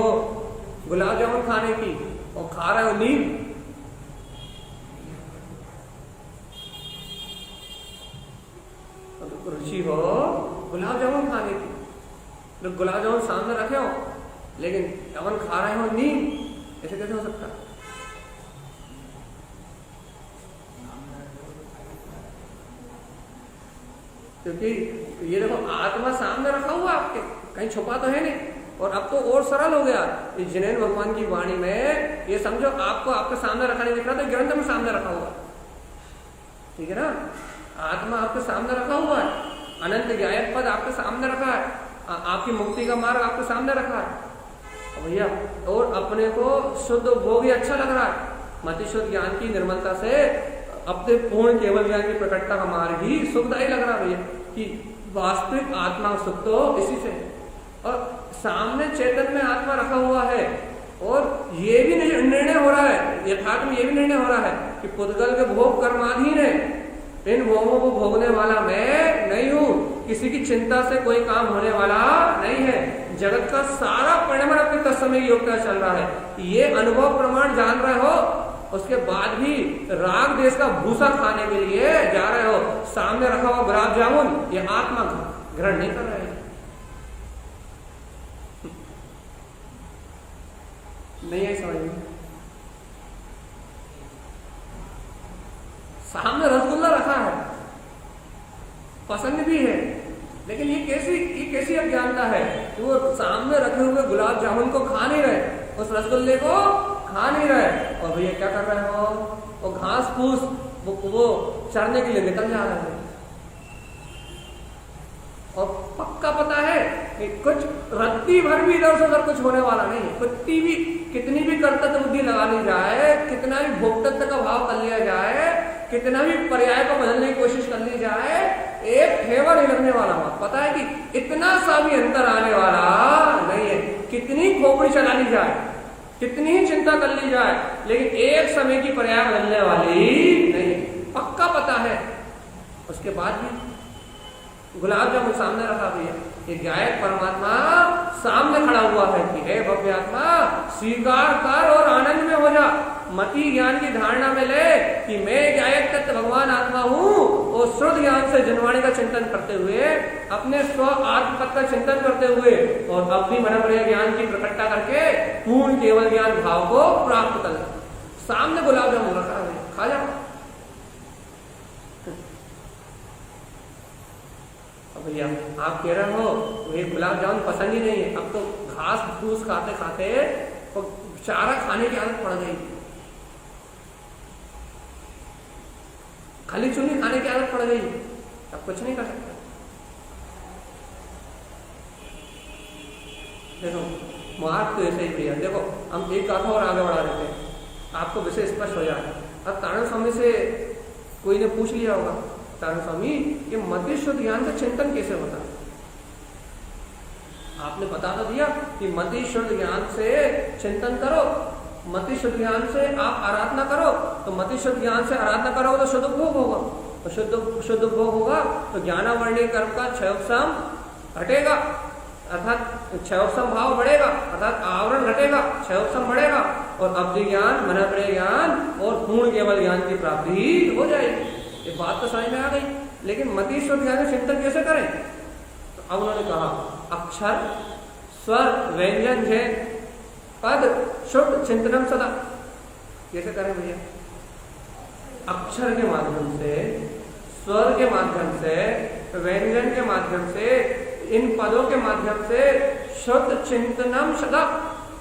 गुलाब जामुन खाने की और खा रहे हो नीम। तो रुचि हो गुलाब जामुन खाने की, तो गुलाब जामुन सामने रखे हो लेकिन अपन खा रहे हो नीम, ऐसे कैसे हो सकता? क्योंकि ये देखो आत्मा सामने रखा हुआ आपके, कहीं छुपा तो है नहीं। और अब तो और सरल हो गया, इस जिनेन्द्र भगवान की वाणी में ये समझो आपको आपके सामने रखा नहीं दिख रहा, तो ग्रंथ में सामने रखा हुआ, ठीक है ना। आत्मा आपके सामने रखा हुआ है, अनंत गायक पद आपके सामने रखा है, आपकी मुक्ति का मार्ग आपके सामने रखा है भैया। और अपने को शुद्ध भोग ही अच्छा लग रहा है, मति शुद्ध ज्ञान की निर्मलता से अपने पूर्ण केवल ज्ञान की प्रकटता का मार्ग ही सुखदायी लग रहा है भैया, कि वास्तविक आत्मा सुख तो इसी से। और सामने चेतन में आत्मा रखा हुआ है, और ये भी निर्णय हो रहा है, यथार्थ में ये भी निर्णय हो रहा है कि पुद्गल के भोग कर्माधीन है, इन भोगों को भोगने वाला मैं नहीं हूं, किसी की चिंता से कोई काम होने वाला नहीं है, जगत का सारा परिणाम अपने तत्समय योग्यता चल रहा है। ये अनुभव प्रमाण जान रहे हो, उसके बाद भी राग देश का भूसा खाने के लिए जा रहे हो, सामने रखा हुआ गुलाब जामुन ये आत्मा ग्रहण नहीं कर रहे हैं। नहीं है समझ में? सामने रसगुल्ला रखा है, पसंद भी है, लेकिन ये कैसी अज्ञानता है कि वो सामने रखे हुए गुलाब जामुन को खा नहीं रहे, उस रसगुल्ले को खा नहीं रहे, और भैया क्या कर रहे हो? वो घास फूस वो चरने के लिए निकल जा रहे हैं। और पक्का पता है कि कुछ रत्ती भर भी इधर से उधर कुछ होने वाला नहीं है। कितनी भी कर्तव्य बुद्धि लगा ली जाए, कितना भी भोक्तत्व का भाव कर लिया जाए, कितना भी पर्याय को बदलने की कोशिश कर ली जाए, एक ठेवा नहीं लगने वाला। पता है कि इतना सा भी अंतर आने वाला नहीं है। कितनी खोपड़ी चला ली जाए, कितनी ही चिंता कर ली जाए, लेकिन एक समय की पर्याय बदलने वाली नहीं, पक्का पता है। उसके बाद भी गुलाब जामुन सामने रखा भैया, ये गायक परमात्मा सामने खड़ा हुआ है कि हे भव्य आत्मा स्वीकार कर और आनंद में हो जा। मति ज्ञान की धारणा में ले कि मैं गायक तत्व भगवान आत्मा हूँ, और शुद्ध ज्ञान से जनवाणी का चिंतन करते हुए, अपने स्व आत्म पद का चिंतन करते हुए, और अब भी मन प्रिय ज्ञान की प्रकटता करके पूर्ण केवल ज्ञान भाव को प्राप्त कर। सामने गुलाब जामुन रखा है, खा जाओ। भैया आप कह रहे हो ये गुलाब जामुन पसंद ही नहीं है, अब तो घास फूस खाते खाते तो चारा खाने की आदत पड़ गई, खाली चुनी खाने की आदत पड़ गई, अब कुछ नहीं कर सकते। देखो मार्ग तो ऐसे ही भैया, देखो हम एक कथा और आगे बढ़ा देते हैं, आपको विषय स्पष्ट हो जाए। अब तारण स्वामी से कोई ने पूछ लिया होगा, तारण स्वामी ये मति शुद्ध ज्ञान का चिंतन कैसे होता है? आपने बता तो दिया कि मति शुद्ध ज्ञान से चिंतन करो, मति शुद्ध ज्ञान से आप आराधना करो, तो मति शुद्ध ज्ञान से आराधना करोगे तो शुद्ध भोग होगा, तो शुद्ध भोग होगा तो ज्ञानावर्णीय कर्म का क्षयोपशम हटेगा, अर्थात क्षयोपशम भाव बढ़ेगा, अर्थात आवरण घटेगा, क्षयोपशम बढ़ेगा, और अब्धि ज्ञान, मनप्रिय ज्ञान और पूर्ण केवल ज्ञान की प्राप्ति हो जाएगी। ये बात तो समझ में आ गई, लेकिन मति शुद्ध ज्ञान का चिंतन कैसे करें? तो अब उन्होंने कहा अक्षर स्वर व्यंजन जय पद शुद्ध चिंतनम सदा। कैसे करें भैया? अक्षर के माध्यम से, स्वर के माध्यम से, व्यंजन के माध्यम से, इन पदों के माध्यम से शुद्ध चिंतनम सदा।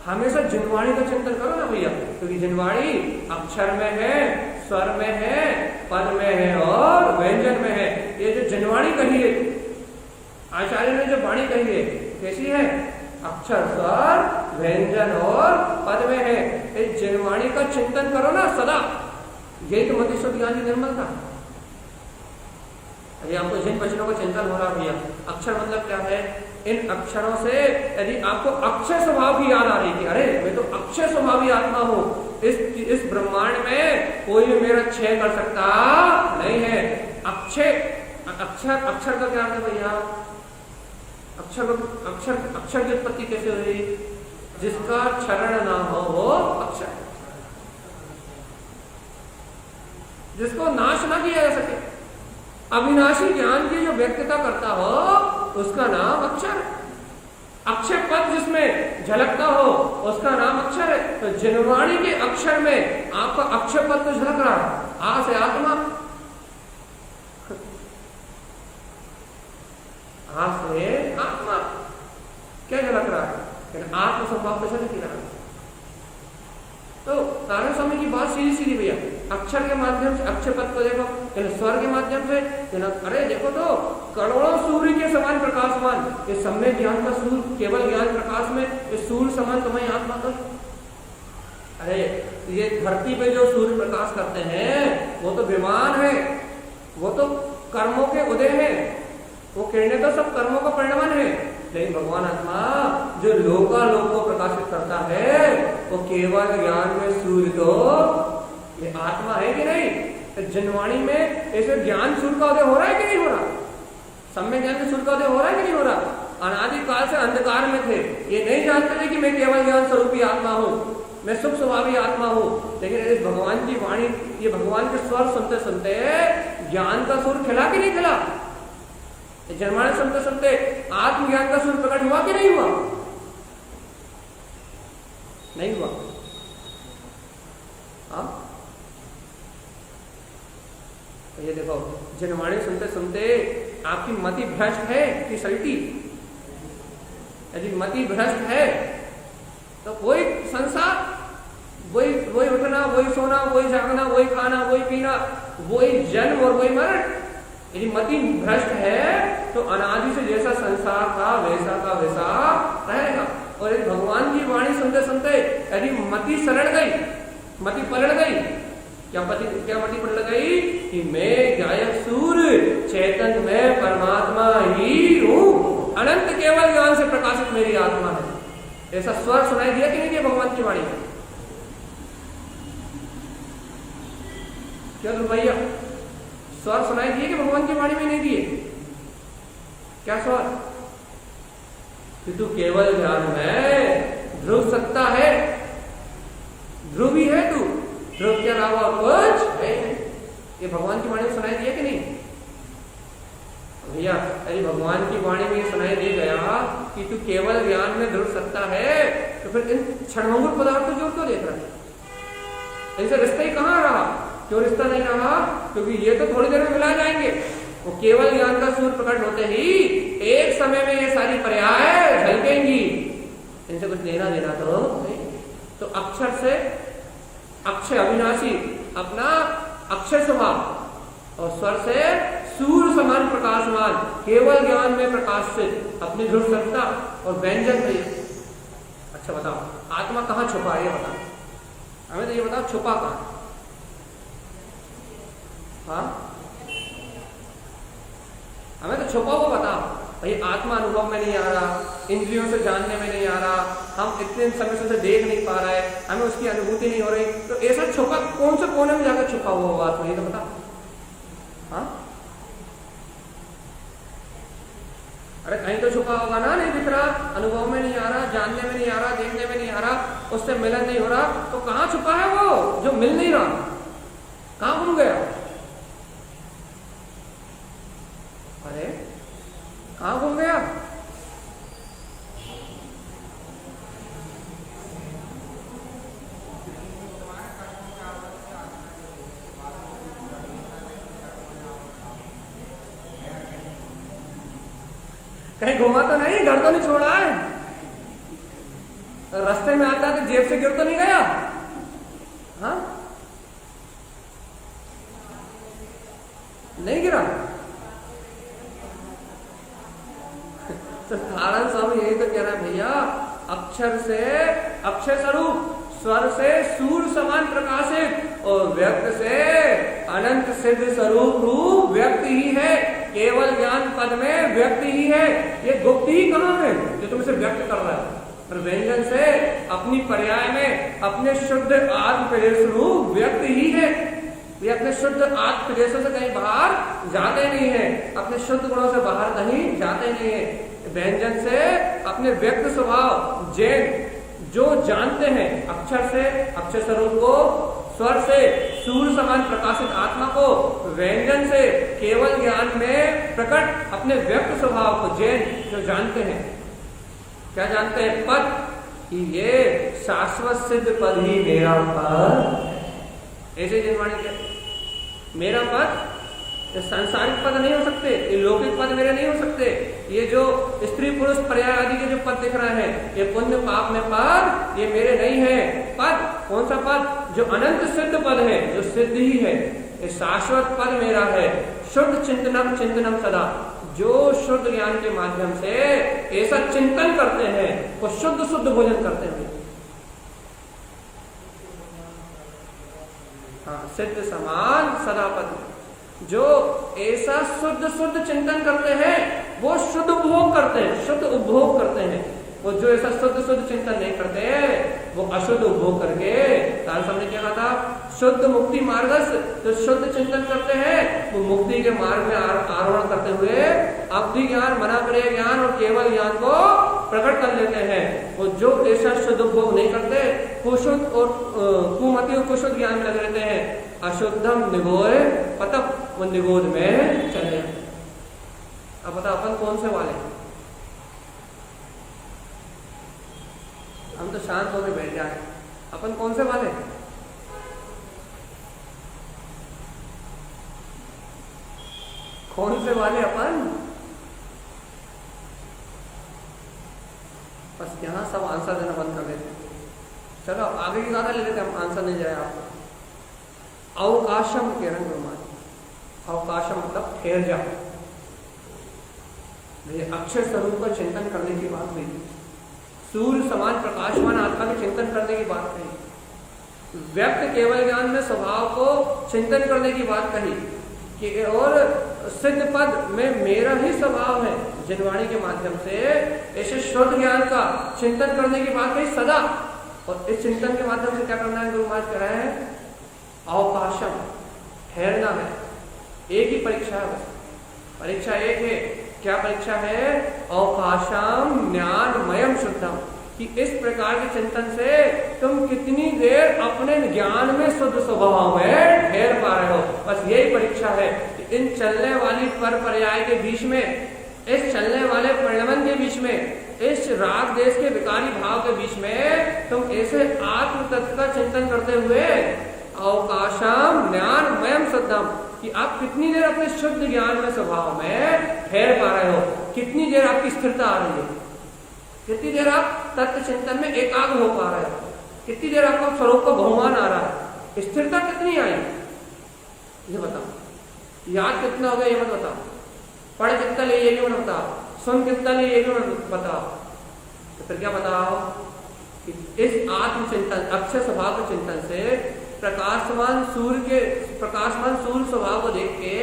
हमेशा जिनवाणी का चिंतन करो ना भैया, क्योंकि जिनवाणी अक्षर में है, स्वर में है, पद में है और व्यंजन में है। ये जो जनवाणी कही है, आचार्य ने जो वाणी कही है, कैसी है? अक्षर, स्वर, व्यंजन और पद में है। इस जनवाणी का चिंतन करो ना सदा, यही तो मति शुद्ध ज्ञान की निर्मलता। अभी आपको जिन वचनों का चिंतन हो रहा भैया, अक्षर मतलब क्या है? इन अक्षरों से यदि आपको अक्षय स्वभाव की याद आ रही थी, अरे मैं तो अक्षय स्वभावी आत्मा हूं, इस ब्रह्मांड में कोई भी मेरा क्षय कर सकता नहीं है। अक्षय, अक्षर का क्या अर्थ है भैया? अक्षर की उत्पत्ति कैसे हुई? जिसका क्षरण ना हो वो अक्षर, जिसको नाश ना किया जा सके, अविनाशी ज्ञान की जो व्यक्तता करता हो उसका नाम अक्षर। अक्षय पद जिसमें झलकता हो उसका नाम अक्षर है। तो जनवाणी के अक्षर में आपका अक्षय पद तो झलक रहा है, आ से आत्मा, आ से आत्मा क्या झलक रहा है? आत्म स्वभाव कैसे झलक रहा है? तो नारायण स्वामी की बात सीधी सीधी भैया, अक्षर के माध्यम से अक्षय पद को देखो, स्वर के माध्यम से, अरे देखो तो करोड़ों सूर्य के समान प्रकाशमान, ये सम्यक ज्ञान का सूर्य केवल ज्ञान प्रकाश में ये सूर्य समान तुम्हें आत्मा कर। अरे ये धरती पे जो सूर्य प्रकाश करते हैं वो तो विमान है, वो तो कर्मों के उदय है, वो किरणें तो सब कर्मों का परिणाम है। लेकिन भगवान आत्मा जो लोकालोक को प्रकाशित करता है वो केवल ज्ञान में सूर्य, तो ये आत्मा है कि नहीं? तो जनवाणी में ऐसे ज्ञान सूर्य का उदय हो रहा है कि नहीं हो रहा? सम्यक ज्ञान में सूर्य का उदय हो रहा है कि नहीं हो रहा? अनादि काल से अंधकार में थे, ये नहीं जानते थे कि मैं केवल ज्ञान स्वरूपी आत्मा हूँ, मैं सुख स्वभावी आत्मा हूँ। लेकिन इस भगवान की वाणी, ये भगवान के स्वर सुनते सुनते ज्ञान का सूर्य खिला कि नहीं खिला? जनवाणी सुनते सुनते आत्मज्ञान का सूर्य प्रकट हुआ कि नहीं हुआ? नहीं हुआ। तो ये देखो, जनवाणी सुनते सुनते आपकी मति भ्रष्ट है कि सल्टी? यदि मति भ्रष्ट है तो वही संसार, वही उठना, वही सोना, वही जागना, वही खाना, वही पीना, वही जन्म और वही मरण। यदि मति भ्रष्ट है तो अनादि से जैसा संसार था वैसा का वैसा रहेगा। और एक भगवान की वाणी सुनते सुनते यदि मति सरल गई, मति पलट गई, क्या मति पलट गई कि मैं गायक सूर्य चैतन्य में परमात्मा ही हूं, अनंत केवल ज्ञान से प्रकाशित मेरी आत्मा है। ऐसा स्वर सुनाई दिया कि नहीं दिया भगवान की वाणी में? क्या भैया स्वर सुनाई दिए कि भगवान की वाणी में नहीं दिए? क्या स्वर? कि तू केवल ज्ञान में ध्रुव सत्ता है, ध्रुवी है तू, ध्रुव के अलावा कुछ है। ये भगवान की वाणी में सुनाई दिया कि नहीं भैया? यदि भगवान की वाणी में सुनाई दे गया कि तू केवल ज्ञान में ध्रुव सत्ता है, तो फिर इन क्षणभंगुर पदार्थों की ओर क्यों देख रहा है? इनसे रिश्ता ही कहाँ रहा? क्यों रिश्ता नहीं रहा? क्योंकि ये तो थोड़ी देर में मिला जाएंगे। वो केवल ज्ञान का सूर्य प्रकट होते ही एक समय में ये सारी पर्याय झलकेंगी, इनसे कुछ लेना देना तो नहीं। तो अक्षर से अक्षय अविनाशी अपना अक्षय स्वभाव, और स्वर से सूर्य समान प्रकाशमान केवल ज्ञान में प्रकाशित अपनी ध्रुव सत्ता और व्यंजन में। अच्छा बताओ, आत्मा कहाँ छुपा है ये बताओ, हमें तो ये बताओ छुपा कहाँ? हाँ, हमें तो छुपा हुआ बताओ भाई। आत्मा अनुभव में नहीं आ रहा, इंद्रियों से जानने में नहीं आ रहा, हम इतने समय से उसे देख नहीं पा रहा है, हमें उसकी अनुभूति नहीं हो रही, तो ऐसा छुपा कौन से कोने में जाकर छुपा हुआ होगा आत्मा, ये तो बता। हाँ, अरे कहीं तो छुपा होगा ना, नहीं दिख रहा, अनुभव में नहीं आ रहा, जानने में नहीं आ रहा, देखने में नहीं आ रहा, उससे मिलन नहीं हो रहा, तो कहाँ छुपा है वो जो मिल नहीं रहा? कहाँ घूम गया? अरे कहाँ घूम गया? कहीं घुमा तो नहीं, घर तो नहीं छोड़ा है, रास्ते में आता तो जेब से गिर तो नहीं गया? हाँ, नहीं गिरा। सारांश स्वामी यही तो कह रहा है भैया, अक्षर से अक्षय स्वरूप, स्वर से सूर्य समान प्रकाशित और व्यक्त से अनंत सिद्ध स्वरूप रूप व्यक्त ही है। केवल ज्ञान पद में व्यक्त ही है। ये गुप्त ही कहाँ है जो तुमसे व्यक्त कर रहा है? और व्यंजन से अपनी पर्याय में अपने शुद्ध आत्म प्रदेश रूप व्यक्त ही है। ये अपने शुद्ध आत्म प्रदेशों से कहीं बाहर जाते नहीं है, अपने शुद्ध गुणों से बाहर कहीं जाते नहीं है। व्यंजन से अपने व्यक्त स्वभाव जैन जो जानते हैं, अक्षर से अक्षर स्वरूप को, स्वर से सूर्य समान प्रकाशित आत्मा को, व्यंजन से केवल ज्ञान में प्रकट अपने व्यक्त स्वभाव को जैन जो जानते हैं, क्या जानते हैं? पद कि ये शाश्वत सिद्ध पद ही मेरा पद। ऐसे जिनवाणी के मेरा पद ये सांसारिक पद नहीं हो सकते, ये लौकिक पद मेरे नहीं हो सकते। ये जो स्त्री पुरुष पर्याय आदि के जो पद दिख रहे हैं, ये पुण्य पाप में पद ये मेरे नहीं है। पद कौन सा पद? जो अनंत सिद्ध पद है, जो सिद्ध ही है, ये शाश्वत पद मेरा है। शुद्ध चिंतनम चिंतनम सदा, जो शुद्ध ज्ञान के माध्यम से ऐसा चिंतन करते हैं वो शुद्ध शुद्ध भोजन करते हैं। हाँ, सिद्ध समान सदा पद, जो ऐसा शुद्ध शुद्ध चिंतन करते हैं वो शुद्ध उपभोग करते हैं, शुद्ध उपभोग करते हैं। वो जो ऐसा शुद्ध शुद्ध चिंतन नहीं करते वो अशुद्ध उपभोग करके, तार सामने क्या कहा था? शुद्ध मुक्ति मार्गस, जो शुद्ध चिंतन करते हैं वो मुक्ति के मार्ग में आरोहण करते हुए अवधि ज्ञान, मना करे ज्ञान और केवल ज्ञान को प्रकट कर लेते हैं। वो जो ऐसा शुद्ध उपभोग नहीं करते, कुशुद्ध और कुमति और कुशुद्ध ज्ञान में लगे रहते हैं। अशुद्धम निगोय पतप, वो निगोध में चले। अब बता अपन कौन से वाले? हम तो शांत होकर बैठ जाए, अपन कौन से वाले? कौन से वाले अपन? बस यहां सब आंसर देना बंद कर देते। चलो आगे की ज्यादा ले लेते, हम आंसर नहीं जाए आपको। अवकाशम के रंग रोमान, अवकाशम मतलब ठहर जाओ। अक्षर स्वरूप का चिंतन करने की बात हुई, सूर्य समान प्रकाशमान आत्मा के चिंतन करने की बात कही, व्यक्त केवल ज्ञान में स्वभाव को चिंतन करने की बात कही कि और सिद्ध पद में मेरा ही स्वभाव है। जिनवाणी के माध्यम से ऐसे शुद्ध ज्ञान का चिंतन करने की बात कही सदा। और इस चिंतन के माध्यम से क्या करना है? गुरु महाराज कह रहे हैं अवकाशम, ठहरना है। एक ही परीक्षा है, बस परीक्षा एक है। क्या परीक्षा है? अवकाशम ज्ञानमयम शुद्धम, कि इस प्रकार के चिंतन से तुम कितनी देर अपने ज्ञान में शुद्ध स्वभाव में ठहर पा रहे हो। बस यही परीक्षा है। इन चलने वाली पर पर्याय के बीच में, इस चलने वाले परिणमन के बीच में, इस राग देश के विकारी भाव के बीच में तुम ऐसे आत्म तत्व का चिंतन करते हुए अवकाशम ज्ञानमयम शुद्धम, कि आप कितनी देर अपने शुद्ध ज्ञान में स्वभाव में ठहर पा रहे हो, कितनी देर आपकी स्थिरता आ रही है, कितनी देर आप तत्व चिंतन में एकाग्र हो पा रहे हो, कितनी देर आपको स्वरूप का बहुमान आ रहा है, स्थिरता कितनी आई ये बताओ। याद कितना हो गया ये मत बताओ, पढ़ कितना ले ये भी मत बताओ, सुन कितना ले ये भी मत बताओ। तो फिर क्या बताओ कि इस आत्मचिंतन, अक्षय स्वभाव के चिंतन से प्रकाशमान सूर्य स्वभाव को देख के,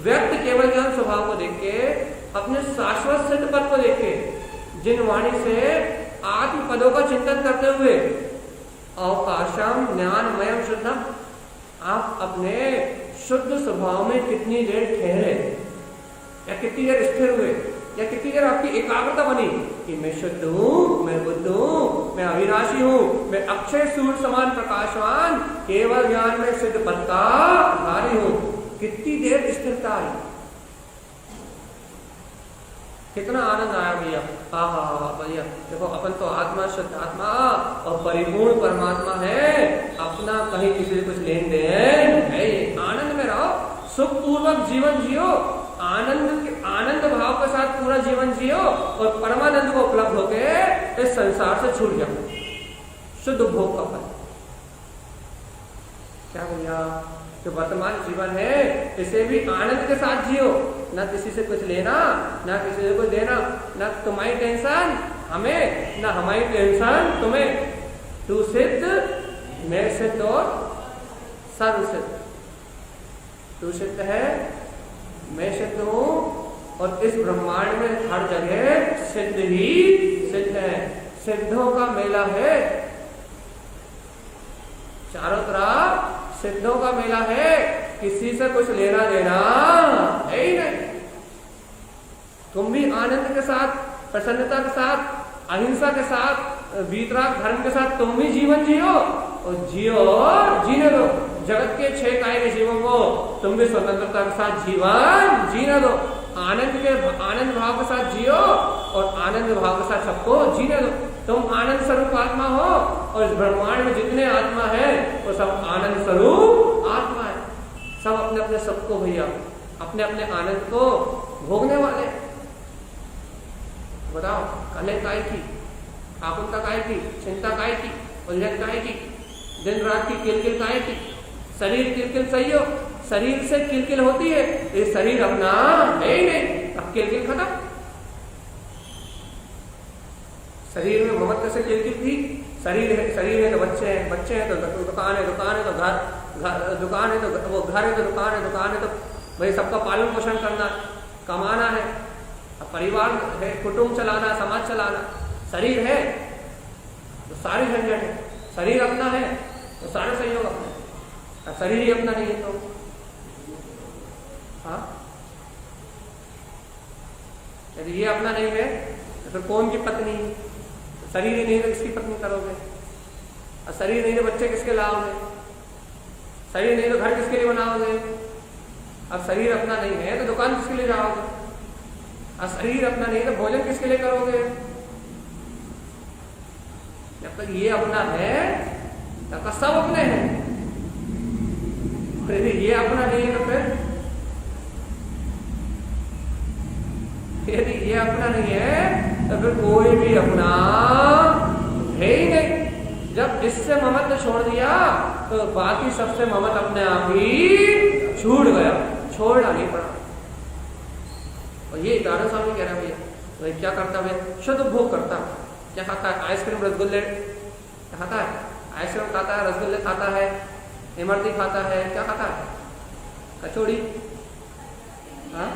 व्यक्त केवल ज्ञान स्वभाव को देख के, अपने शाश्वत सिद्ध पद को देख के, जिन वाणी से आत्म पदों का चिंतन करते हुए अवकाशम ज्ञानमयम शुद्धम, आप अपने शुद्ध स्वभाव में कितनी देर ठहरे, या कितनी देर स्थिर हुए, या कितनी देर आपकी एकाग्रता बनी कि मैं शुद्ध हूं, मैं बुद्ध हूं, मैं अविनाशी हूं, मैं अक्षय सूर्य समान प्रकाशवान केवल ज्ञान में सिद्ध पद का धारी हूं। कितनी देर स्थिरता आई, कितना आनंद आया भैया। हाँ भैया देखो, अपन तो आत्मा शुद्ध आत्मा और परिपूर्ण परमात्मा है, अपना कहीं किसी से कुछ लेन देन है। आनंद में रहो, सुख पूर्वक जीवन जियो, आनंद भाव के साथ पूरा जीवन जियो और परमानंद को उपलब्ध होके इस संसार से छूट जाओ। शुद्ध भोग का फल। क्या भैया, जो वर्तमान जीवन है इसे भी आनंद के साथ जियो, ना किसी से कुछ लेना ना किसी से कुछ देना, ना तुम्हारी टेंशन हमें ना हमारी टेंशन तुम्हें। तू सिद्ध मैं सिद्ध और सर्व सिद्ध, तू सिद्ध है मैं सिद्ध हूं और इस ब्रह्मांड में हर जगह सिद्ध ही सिद्ध है। सिद्धों का मेला है, चारों तरफ सिद्धों का मेला है, किसी से कुछ लेना देना है ही नहीं। तुम भी आनंद के साथ, प्रसन्नता के साथ, अहिंसा के साथ, वीतराग धर्म के साथ तुम भी जीवन जियो और जियो जीने दो। जगत के 6 काय के जीवों को तुम भी स्वतंत्रता के साथ जीवन जीने दो। आनंद भाव के साथ जियो और आनंद भाव के साथ सबको जीने दो। तुम आनंद स्वरूप आत्मा हो और इस ब्रह्मांड में जितने आत्मा है वो सब आनंद स्वरूप आत्मा है। सब अपने अपने सबको भैया अपने अपने आनंद को भोगने वाले। बताओ कले काय की, आकुलता काय की, चिंता काय की, उलझन काय की, दिन रात की किलकिल काय की। शरीर किलकिल सही हो, शरीर से किलकिल होती है, ये शरीर अपना है ही नहीं, अब किलकिल खत्म। शरीर में ममत्व से किलकिल थी, शरीर है तो बच्चे हैं, बच्चे हैं तो दुकान है, दुकान है तो घर, दुकान है तो वो घर है तो दुकान है, दुकान है तो भाई सबका पालन पोषण करना, कमाना है, परिवार है, कुटुंब चलाना, समाज चलाना। शरीर है तो सारी झंझट है, शरीर अपना है तो सारे सहयोग अपना है, शरीर ही अपना नहीं है तो हाँ, यदि ये अपना नहीं है तो फिर कौन की पत्नी? शरीर ही नहीं तो किसकी पत्नी करोगे? और शरीर नहीं तो बच्चे किसके लाओगे? शरीर नहीं तो घर किसके लिए बनाओगे? अब शरीर अपना नहीं है तो दुकान किसके लिए जाओगे? और शरीर अपना नहीं तो भोजन किसके लिए करोगे? जब तक ये अपना है तब तक सब अपने हैं, और यदि ये अपना नहीं है तो फिर यदि ये अपना नहीं है तो फिर कोई भी अपना है ही नहीं। जब इससे ममत्व छोड़ दिया तो बाकी सबसे ममत्व अपने आप ही छूट गया, छोड़ना नहीं पड़ा। और ये दादा स्वामी कह रहा है भैया क्या करता है? शुद्ध भोग करता। क्या खाता है? आइसक्रीम रसगुल्ले खाता है, आइसक्रीम खाता है, रसगुल्ले खाता है, इमरती खाता है, क्या खाता है? कचौड़ी। हाँ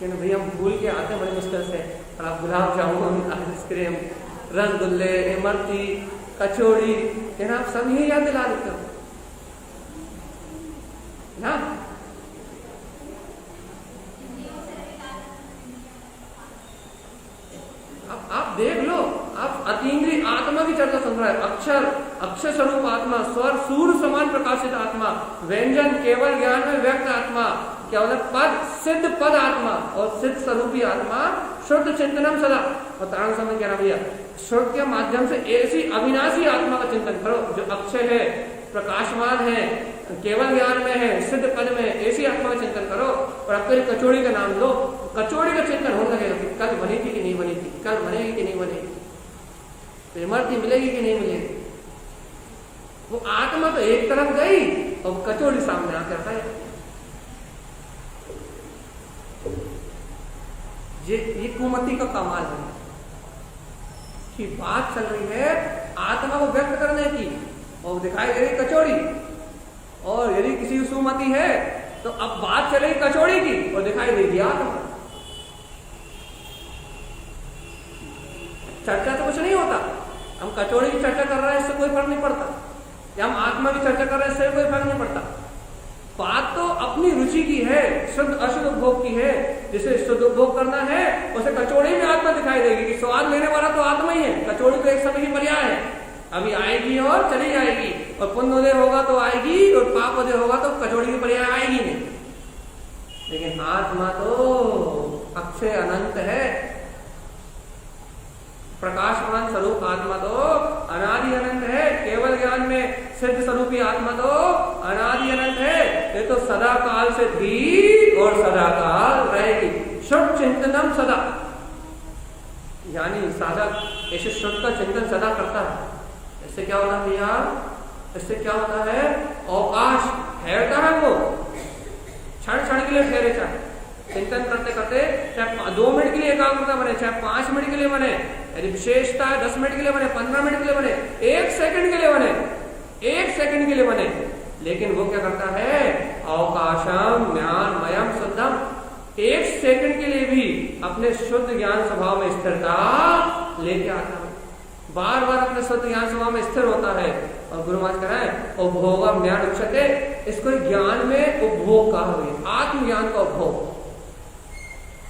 भैया हम भूल के आते हैं बड़ी मुश्किल से, और आप गुलाब जामुन, आइसक्रीम, रसगुल्ले, इमरती, कचौड़ी कहना आप सब यही याद दिला देते हो ना। अब आप देख लो, आप अतीन्द्रिय आत्मा की चर्चा सुन रहे हैं। अक्षर स्वरूप आत्मा, स्वर सूर्य समान प्रकाशित आत्मा, व्यंजन केवल ज्ञान में व्यक्त आत्मा, क्या होता है? पद सिद्ध पद आत्मा और सिद्ध स्वरूपी आत्मा, शुद्ध चिंतनम सदा। और तारण समय कह रहा भैया श्रुत के माध्यम से ऐसी अविनाशी आत्मा का चिंतन करो जो अक्षय है, प्रकाशमान है, केवल ज्ञान में है, सिद्ध पद में, ऐसी आत्मा का चिंतन करो। और अब तो कचौड़ी का नाम लो, कचौड़ी का चिंतन होने लगेगा कि कल बनी थी कि नहीं बनी थी, कल बनेगी कि नहीं बनेगी, इमरती मिलेगी कि नहीं मिलेगी। वो आत्मा तो एक तरफ गई और कचौड़ी सामने आकर है। ये कुमति का कमाल है कि बात चल रही है आत्मा को व्यक्त करने की और दिखाई दे रही कचौड़ी, और यदि किसी की सुमति है तो अब बात चलेगी कचौड़ी की और दिखाई देगी आत्मा। चर्चा तो कुछ नहीं होता, हम कचौड़ी की चर्चा कर रहे हैं इससे कोई फर्क नहीं पड़ता, या हम आत्मा की चर्चा कर रहे हैं इससे कोई फर्क नहीं पड़ता। बात तो अपनी रुचि की है, शुद्ध अशुद्ध उपभोग की है। जिसे शुद्ध उपभोग करना है उसे कचौड़ी में आत्मा दिखाई देगी कि स्वाद लेने वाला तो आत्मा ही है। कचौड़ी तो एक समय की पर्याय है, अभी आएगी और चली जाएगी, और पुण्य उदय होगा तो आएगी और पाप उदय होगा तो कचौड़ी की पर्याय आएगी नहीं। लेकिन आत्मा तो अक्षय अनंत है, प्रकाशमान स्वरूप आत्मा तो अनादि अनंत है, केवल ज्ञान में सिद्ध स्वरूपी आत्मा तो अनादि अनंत है। ये तो सदा काल से थी और सदा काल रहेगी। शुद्ध चिंतनम सदा, यानी साधक ऐसे शुद्ध का चिंतन सदा करता है। इससे क्या होता है भैया, इससे क्या होता है, अवकाश ठहरता है, वो क्षण क्षण के लिए ठहरे, चाहे चिंतन करते करते चाहे 2 मिनट के लिए एकाग्रता बने, चाहे 5 मिनट के लिए बने, यदि विशेषता 10 मिनट के लिए बने, 15 मिनट के लिए बने, 1 सेकंड के लिए बने, 1 सेकंड के लिए बने, लेकिन वो क्या करता है, अवकाशम ज्ञानमयम शुद्धम, 1 सेकंड के लिए भी अपने शुद्ध ज्ञान स्वभाव में स्थिरता लेके आता है, बार बार अपने शुद्ध ज्ञान स्वभाव में स्थिर होता है। और गुरु महाराज कह रहे हैं उपभोगम ज्ञान उच्चते, इसको ज्ञान में उपभोग कहा हुआ है, आत्मज्ञान का उपभोग।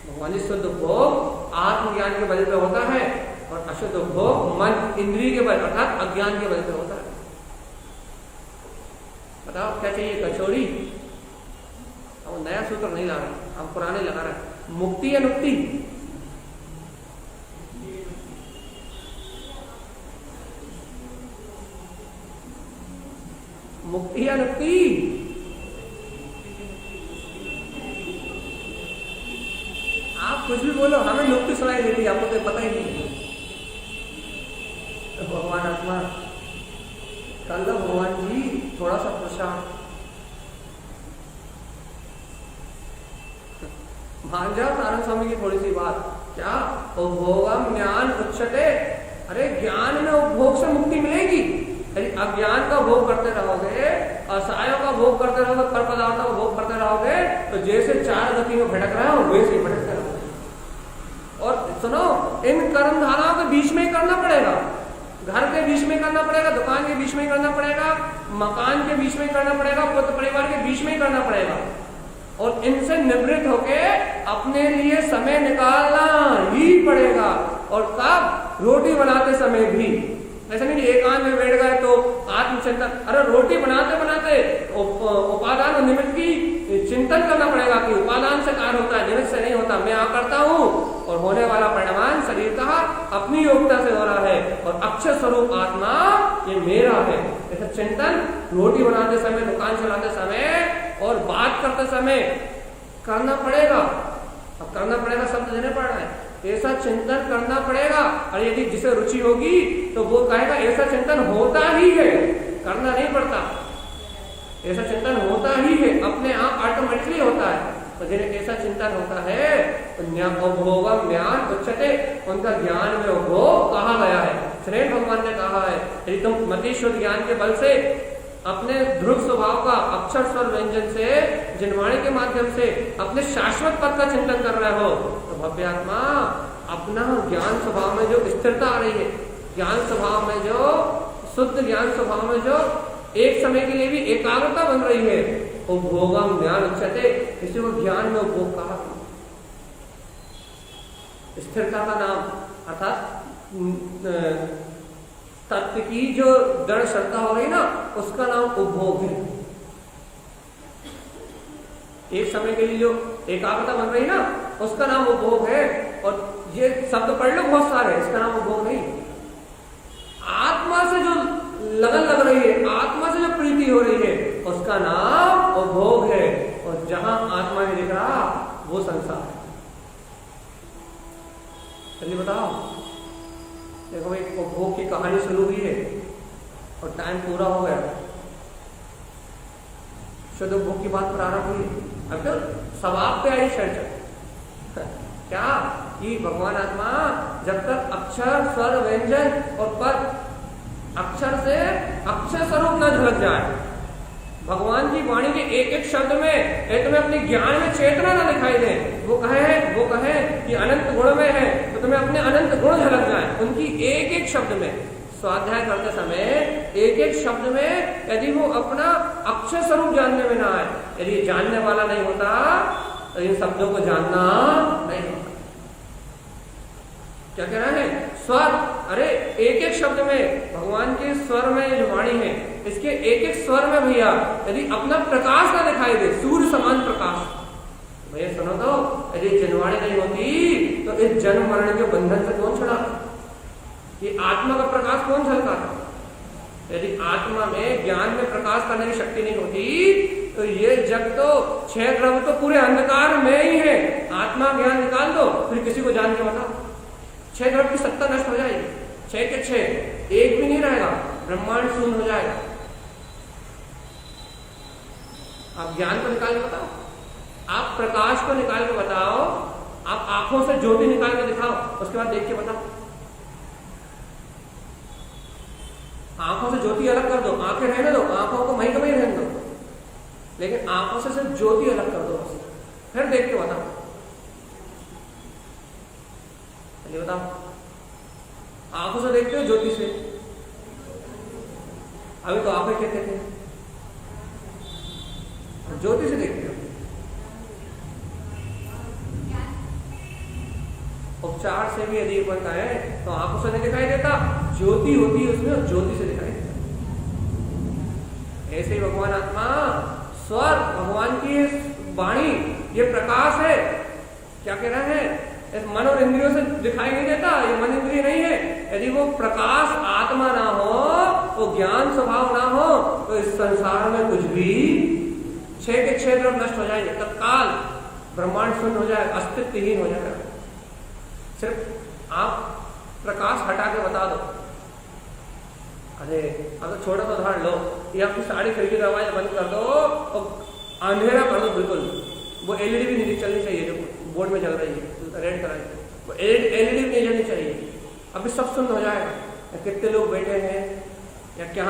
भगवान शुद्ध उपभोग आत्मज्ञान के बल पे होता है और अशुद्ध उपभोग मन इंद्रिय के बल अर्थात अज्ञान के बल पे होता है। बताओ क्या चाहिए, कचौड़ी? अब नया सूत्र नहीं ला रहे, अब पुराने लगा रहे। मुक्ति या नुक्ति? मुक्ति या नुक्ति? आप कुछ भी बोलो, हमें नुक्ति सुनाई देती, आपको तो पता ही नहीं। तो भगवान आत्मा कल भगवान जी थोड़ा सा प्रशांत मान जाओ नारायण स्वामी की थोड़ी सी बात, क्या उपभोगम ज्ञान उच्चते, अरे ज्ञान में उपभोग से मुक्ति मिलेगी। अज्ञान का भोग करते रहोगे, असहायों का भोग करते रहोगे, पर पदार्थों का भोग करते रहोगे, तो जैसे 4 गति में भटक रहे हो वैसे ही भटकते रहोगे। और सुनो, इन कर्म धाराओं के बीच में ही करना पड़ेगा, घर के बीच में करना पड़ेगा, दुकान के बीच में करना पड़ेगा, मकान के बीच में करना पड़ेगा, पुत्र परिवार के बीच में ही करना पड़ेगा। और इनसे निवृत्त होके अपने लिए समय निकालना ही पड़ेगा। और कब? रोटी बनाते समय भी। ऐसा नहीं एकांत में बैठ गए तो आत्मचिंतन, अरे रोटी बनाते बनाते उपादान और निमित्त की चिंतन करना पड़ेगा कि उपादान से कार्य होता है, निमित्त से नहीं होता। मैं करता हूँ और होने वाला परिणाम शरीर का अपनी योग्यता से हो रहा है और अक्षर स्वरूप आत्मा ये मेरा है। ऐसा चिंतन रोटी बनाते समय, दुकान चलाते समय और बात करते समय करना पड़ेगा। अब करना पड़ेगा शब्द देने पड़ रहा है, ऐसा चिंतन करना पड़ेगा। और यदि जिसे रुचि होगी तो वो कहेगा ऐसा चिंतन होता ही है, करना नहीं पड़ता, ऐसा चिंतन होता ही है, अपने आप ऑटोमेटिकली होता है। तो जिन्हें ऐसा चिंतन होता है तो उपभोगम ज्ञान उच्चते, उनका ज्ञान में उपभोग कहा गया है। श्री भगवान ने कहा है यदि तुम मति शुद्ध ज्ञान के बल से अपने ध्रुव स्वभाव का अक्षर स्वर व्यंजन से जिनवाणी के माध्यम से अपने शाश्वत पद का चिंतन कर रहे हो तो भव्य आत्मा अपना ज्ञान स्वभाव में जो स्थिरता आ रही है, ज्ञान स्वभाव में जो शुद्ध ज्ञान स्वभाव में जो एक समय के लिए भी एकाग्रता बन रही है, उपभोगम ज्ञान उच्चते, इसी को ज्ञान में उपभोग कहा। स्थिरता का नाम अर्थात तत्व की जो दृढ़ श्रद्धा हो रही ना, उसका नाम उपभोग है। एक समय के लिए जो एकाग्रता बन रही ना, उसका नाम उपभोग है। और ये शब्द पढ़ लो बहुत सारे, इसका नाम उपभोग नहीं। आत्मा से जो लगन लग रही है, आत्मा से जो प्रीति हो रही है, उसका नाम उपभोग है। और जहां आत्मा नहीं दिख रहा वो संसार है। चलिए बताओ, देखो भाई उपभोग की कहानी शुरू हुई है और टाइम पूरा हो गया, शुद्ध उपभोग की बात प्रारंभ हुई, अब तो समाप्त पे आई चर्चा। क्या कि भगवान आत्मा जब तक अक्षर स्वर व्यंजन और पद अक्षर से अक्षर स्वरूप न झलक जाए, भगवान की वाणी के एक एक शब्द में तुम्हें अपने ज्ञान में चेतना न दिखाई दे, वो कहे कि अनंत गुण में है तो तुम्हें अपने अनंत गुण झलक जाए। उनकी एक एक शब्द में स्वाध्याय करते समय एक एक शब्द में यदि वो अपना अक्षर स्वरूप जानने में ना आए, यदि जानने वाला नहीं होता तो इन शब्दों को जानना नहीं होता। क्या कह रहे हैं? स्वर, अरे एक एक शब्द में भगवान के स्वर में जो वाणी है, इसके एक एक स्वर में भैया यदि अपना प्रकाश ना दिखाई दे, सूर्य समान प्रकाश, भैया सुनो तो, यदि जनवाणी नहीं होती तो इस जन्म मरण के बंधन से कौन छुड़ाता? ये आत्मा का प्रकाश कौन झलकाता? यदि आत्मा में ज्ञान में प्रकाश करने की शक्ति नहीं होती तो ये जग तो 6 ग्रह तो पूरे अंधकार में ही है। आत्मा ज्ञान निकाल दो, फिर किसी को जान के बताओ। 6 द्रव्य की सत्ता नष्ट हो जाएगी, 6 के 6, एक भी नहीं रहेगा, ब्रह्मांड शून्य हो जाएगा। आप ज्ञान को निकाल के बताओ, आप प्रकाश को निकाल के बताओ, आप आंखों से ज्योति निकाल के दिखाओ, उसके बाद देख के बताओ। आंखों से ज्योति अलग कर दो, आंखें रहने दो, आंखों को वहीं का वहीं रहने दो, लेकिन आंखों से सिर्फ ज्योति अलग कर दो बस, फिर देख के बताओ। चलिए बताओ, आंखों से देखते हो ज्योति से? अभी तो आंखें कहते थे, ज्योति से देखते हो। उपचार से भी यदि बनता है तो आंखों से नहीं दिखाई देता, ज्योति होती है उसमें और ज्योति से दिखाई देता। ऐसे ही भगवान आत्मा, स्वर, भगवान की वाणी, ये प्रकाश है। क्या कह रहा है? इस मन और इंद्रियों से दिखाई नहीं देता, ये मन इंद्रिय नहीं है। यदि वो प्रकाश आत्मा ना हो, वो ज्ञान स्वभाव ना हो, तो इस संसार में कुछ भी 6 के 6 द्रव्य नष्ट हो जाएंगे, तत्काल ब्रह्मांड शून्य हो जाएगा, अस्तित्वहीन हो जाएगा। सिर्फ आप प्रकाश हटा के बता दो। अरे अगर छोटा सा उदाहरण लो, ये आपकी साड़ी खिड़की दरवाजा बंद कर दो और अंधेरा कर दो बिल्कुल, वो एलईडी भी नहीं चलनी चाहिए जो बोर्ड में चल रही है, रेड कलर की, वो एलईडी भी नहीं चलनी चाहिए। अभी सब सुन्न हो जाएगा। कितने लोग बैठे हैं, या क्या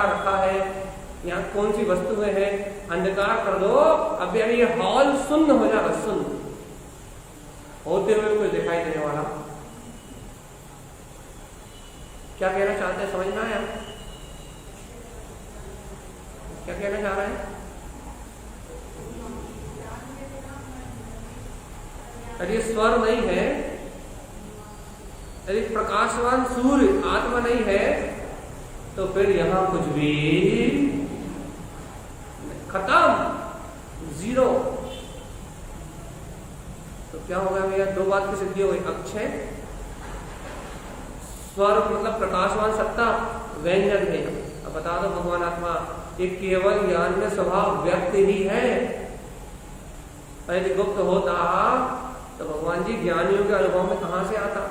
रखा है, यहाँ कौन सी वस्तुएं हैं, अंधकार कर दो, अभी ये हॉल शून्य हो जाएगा, शून्य होते हुए कुछ दिखाई देने वाला। क्या कहना चाहते हैं, समझ में आया? क्या कहना चाह रहे हैं? यदि स्वर नहीं है, यदि प्रकाशवान सूर्य आत्मा नहीं है, तो फिर यहां कुछ भी खत्म, जीरो। तो क्या होगा भैया? 2 बात की सिद्धि हो गई। अक्षय, स्वर मतलब प्रकाशवान सत्ता, व्यंजन है। अब बता दो भगवान आत्मा ये केवल ज्ञान में स्वभाव व्यक्त ही है। यदि गुप्त होता तो भगवान जी ज्ञानियों के अनुभव में कहां से आता?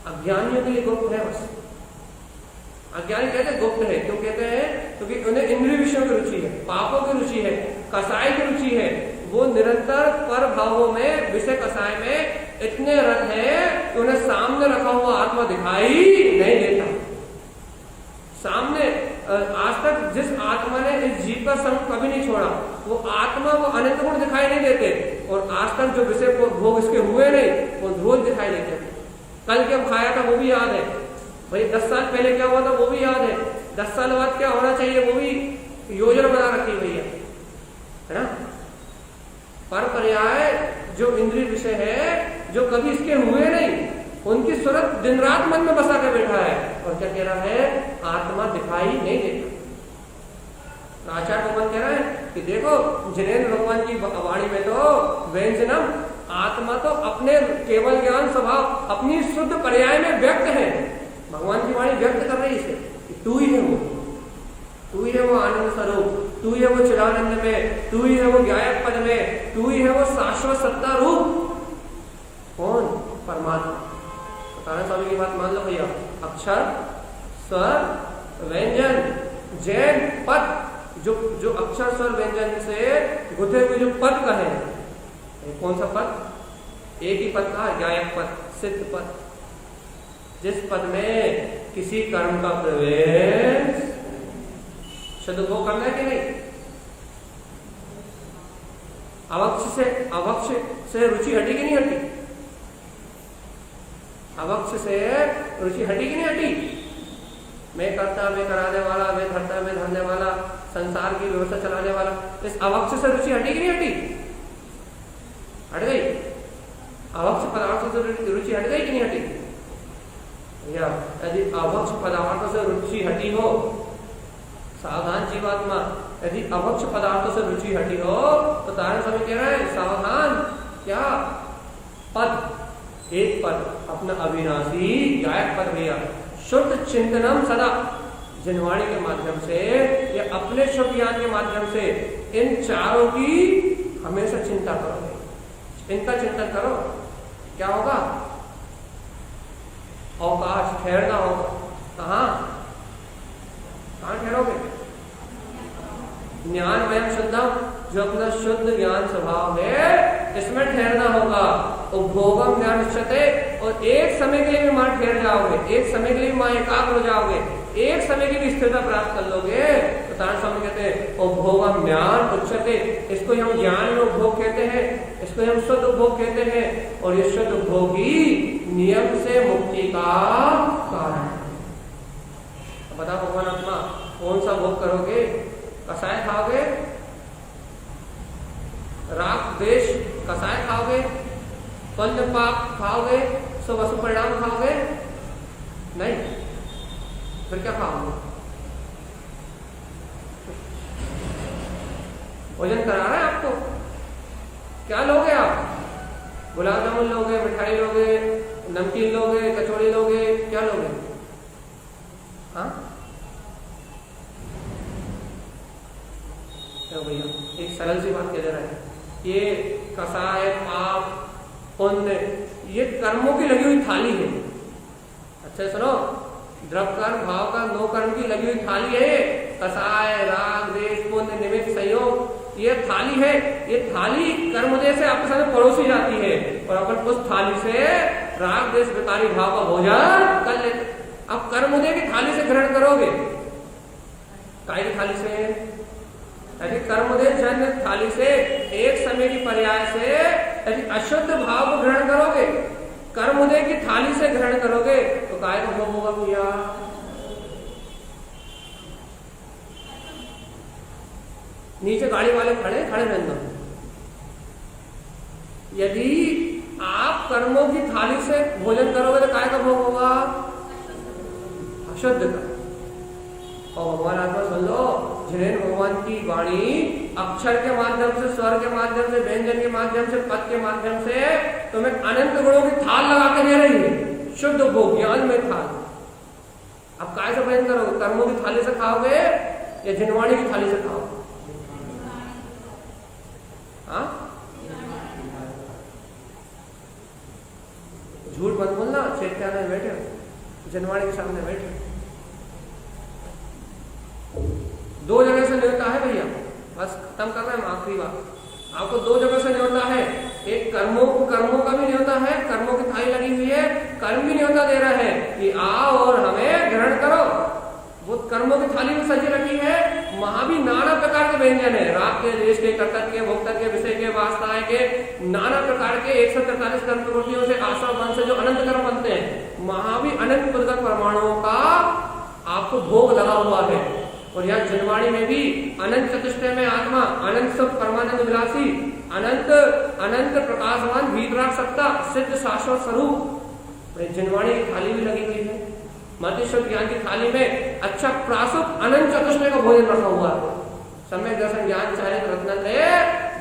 अज्ञानियों के लिए गुप्त है बस। अज्ञानी कहते हैं गुप्त है, क्यों कहते हैं? क्योंकि उन्हें इंद्रिय विषयों की रुचि है, पापों की रुचि है, कसाई की रुचि है। वो निरंतर पर भावों में, विषय कसाय में इतने रत है कि उन्हें सामने रखा हुआ आत्मा दिखाई नहीं देता। सामने आज तक जिस आत्मा ने इस जीव का संग कभी नहीं छोड़ा, वो आत्मा वो अनंत गुण दिखाई नहीं देते, और आज तक जो विषय भोग इसके हुए नहीं, वो रोज दिखाई देते। कल क्या खाया था वो भी याद है भाई, 10 साल पहले क्या हुआ था वो भी याद है, 10 साल बाद क्या होना चाहिए वो भी योजना बना रखी हुई है ना। पर पर्याय जो इंद्रिय विषय है, जो कभी इसके हुए नहीं, उनकी सूरत दिन रात मन में बसा के बैठा है, और क्या कह रहा है? आत्मा दिखाई नहीं देता। आचार्य भगवान कह रहा है कि देखो जिनेन्द्र भगवान की वाणी में तो व्यंजनम, आत्मा तो अपने केवल ज्ञान स्वभाव, अपनी शुद्ध पर्याय में व्यक्त है। भगवान की वाणी व्यक्त कर रही है कि तू ही है वो, तू ही है वो आनंद स्वरूप, तू ही है वो चिदानंद में, तू ही है वो ज्ञायक पद में, तू ही है वो शाश्वत सत्ता रूप। कौन? परमात्मा। तारा स्वामी की बात मान लो भैया। अक्षर, स्वर, व्यंजन, जैन पद, जो अक्षर स्वर व्यंजन से गुथे हुए जो पद का है, कौन सा पद? एक ही पद का, ज्ञायक पद, सिद्ध पद, जिस पद में किसी कर्म का प्रवेश, शुद्ध भोग करना है कि नहीं? अवक्ष से रुचि हटी कि नहीं हटी? अवक्ष से रुचि हटी कि नहीं हटी? मैं करता, मैं कराने वाला, मैं धरता, मैं धरने वाला, संसार की व्यवस्था चलाने वाला, इस अवक्ष से रुचि हटी कि नहीं हटी? हट गई। अवक्ष पदार्थों से रुचि हट गई कि नहीं हटी? या यदि अवक्ष पदार्थों से रुचि हटी हो, सावधान जीवात्मा, यदि अवक्ष पदार्थों से रुचि हटी हो, तो तारण स्वामी कह रहे हैं सावधान। क्या पद? एक पद अपना अविनाशी गायक पद भैया, शुद्ध चिंतनम सदा, जिनवाणी के माध्यम से या अपने शुद्ध ज्ञान के माध्यम से इन चारों की हमेशा चिंता करो, इनका चिंतन करो। क्या होगा? अवकाश, ठहरना होगा। कहाँ ठहरोगे? ज्ञानमयम शुद्धम, जो अपना शुद्ध ज्ञान स्वभाव है इसमें ठहरना होगा। उपभोगम ज्ञान इच्छते, और एक समय के लिए भी वहां ठहर जाओगे, एक समय के लिए वहां एकाग्र हो जाओगे, एक समय की भी स्थिरता प्राप्त कर लोगे। तो तारण स्वामी कहते हैं उपभोगम ज्ञान उच्चते, इसको हम ज्ञान में उपभोग कहते हैं, इसको हम शुद्ध उपभोग कहते हैं। और ये शुद्ध उपभोग ही नियम से मुक्ति का कारण है। बताओ भगवान आत्मा कौन सा भोग करोगे? कसाय खाओगे, राग द्वेष कसाय खाओगे, पुण्य पाप खाओगे, शुभ अशुभ परिणाम खाओगे? नहीं, फिर क्या खाओगे? भोजन करा रहा है आपको, क्या लोगे आप? गुलाब जामुन लोगे, मिठाई लोगे, नमकीन लोगे, कचौड़ी लोगे, क्या लोगे? हाँ तो भैया एक सरल सी बात कह दे रहा है, ये कसाय पाप पुण्य ये कर्मों की लगी हुई थाली है। अच्छा सुनो, द्रव्य कर्म भाव कर्म नो कर्म की लगी हुई थाली है। कसाय राग द्वेष पुण्य निमित्त संयोग ये थाली है। ये थाली कर्मोदय से आपके सामने परोसी जाती है और अपन उस थाली से राग द्वेष विकारी भाव का भोजन कर लेते। अब कर्मोदय की थाली से ग्रहण करोगे, काय की थाली से? कर्मोदय जन्य थाली से एक समय की पर्याय से यदि अशुद्ध भाव को ग्रहण करोगे, कर्मोदय की थाली से ग्रहण करोगे तो काय का भोग होगा भैया? नीचे गाड़ी वाले खड़े रहना। यदि आप कर्मों की थाली से भोजन करोगे तो काय का भोग होगा? अशुद्ध का। और भगवान आत्मा सुन लो, जिन्हें भगवान की वाणी अक्षर के माध्यम से, स्वर के माध्यम से, व्यंजन के माध्यम से, पद के माध्यम से तुम्हें अनंत गुणों की थाल लगा के दे रही है, शुद्ध भोग ज्ञान में थाल। अब काय से भोजन करोगे? कर्मों की थाली से खाओगे या जिनवाणी की थाली से खाओगे? हाँ झूठ मत बोलना, चैत्यालय में बैठे, जिनवाणी के सामने बैठे। दो जगह से न्योता है भैया, बस खत्म कर रहे हैं आखिरी बात। आपको दो जगह से न्योता है, एक कर्मों का भी न्योता है, कर्मों की थाली लगी हुई है, कर्म भी न्योता दे रहा है कि आओ और हमें ग्रहण करो। वो कर्मों की थाली में सजी रखी है, वहां भी नाना प्रकार के व्यंजन है, राग के, देश के, कर्तव्य के, भोक्तव्य के, विषय के, वासनाएं के, नाना प्रकार के 143 कर्म प्रवृत्तियों से, आशा मन से जो अनंत कर्म बनते हैं, वहां भी अनंत पद परमाणुओं का आपको भोग लगा हुआ है। और यहाँ जिनवाणी में भी अनंत चतुष्टय में आत्मा, अनंत सब परमानंद विलासी, अनंत प्रकाशवान, वीतराग सत्ता, सिद्ध शाश्वत स्वरूप। जिनवाणी की थाली भी लगी हुई है, मतिशुद्ध ज्ञान की थाली में अच्छा प्रासुप अनंत चतुष्टय का भोजन रखा हुआ है। सम्यक दर्शन ज्ञान चारित रत्न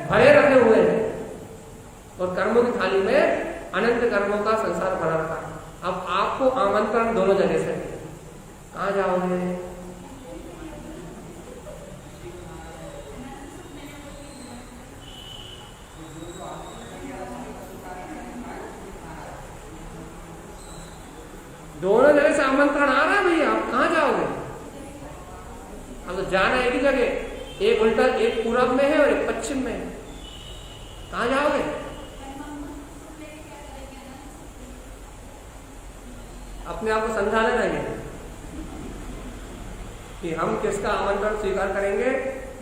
भरे रखे हुए हैं और कर्मों की थाली में अनंत कर्मों का संसार भरा रखा है। अब आपको आमंत्रण दोनों जगह से, कहाँ जाओगे? दोनों जगह से आमंत्रण आ रहा है भैया, आप कहाँ जाओगे? अब तो जाना एक ही जगह, एक उल्टा, एक पूरब में है और एक पश्चिम में है। कहाँ जाओगे? अपने आप को समझा लेना है कि हम किसका आमंत्रण स्वीकार करेंगे।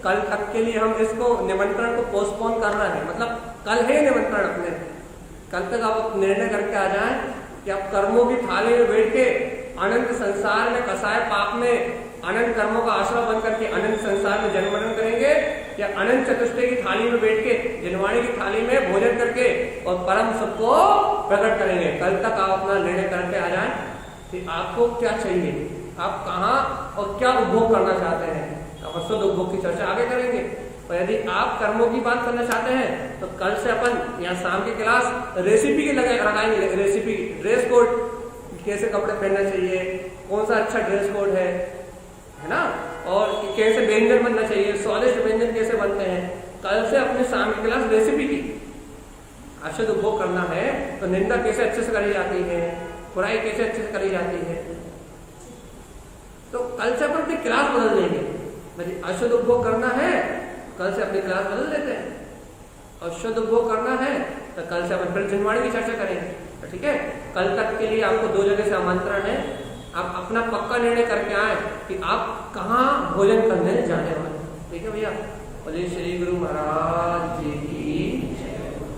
कल तक के लिए हम इसको निमंत्रण को पोस्टपोन कर रहे हैं, मतलब कल है निमंत्रण अपने, कल तक आप निर्णय करके आ जाए कि आप कर्मों की थाली में बैठ के अनंत संसार में, कसाय पाप में, अनंत कर्मों का आश्रय बन करके अनंत संसार में जन्म मरण करेंगे, या अनंत चतुष्टय की थाली में बैठ के, जिनवाणी की थाली में भोजन करके और परम सुख को प्रकट करेंगे। कल तक आप अपना निर्णय करके आ जाए कि आपको क्या चाहिए, आप कहाँ और क्या उपभोग करना चाहते हैं। अब शुद्ध उपभोग की चर्चा आगे करेंगे। और यदि आप कर्मों की बात करना चाहते हैं तो कल से अपन यहाँ शाम की क्लास रेसिपी की लगाएंगे। रेसिपी, ड्रेस कोड, कैसे कपड़े पहनना चाहिए, कौन सा अच्छा ड्रेस कोड है ना, और कैसे व्यंजन बनना चाहिए, स्वादिष्ट व्यंजन कैसे बनते हैं। कल से अपने शाम की क्लास रेसिपी की। अशुद्ध उपभोग करना है तो निंदा कैसे अच्छे से करी जाती है, पढ़ाई कैसे अच्छे से करी जाती है। तो कल से अपन अपनी क्लास बदल देंगे। भाई अशुद्ध उपभोग करना है, कल से अपनी क्लास बदल देते हैं। और शुद्ध उपभोग करना है तो कल से अपन फिर जिनवाणी की चर्चा करेंगे। तो ठीक है, कल तक के लिए आपको 2 जगह से आमंत्रण है। आप अपना पक्का निर्णय करके आए कि आप कहाँ भोजन करने जाने वाले। ठीक है भैया, बोलिए श्री गुरु महाराज।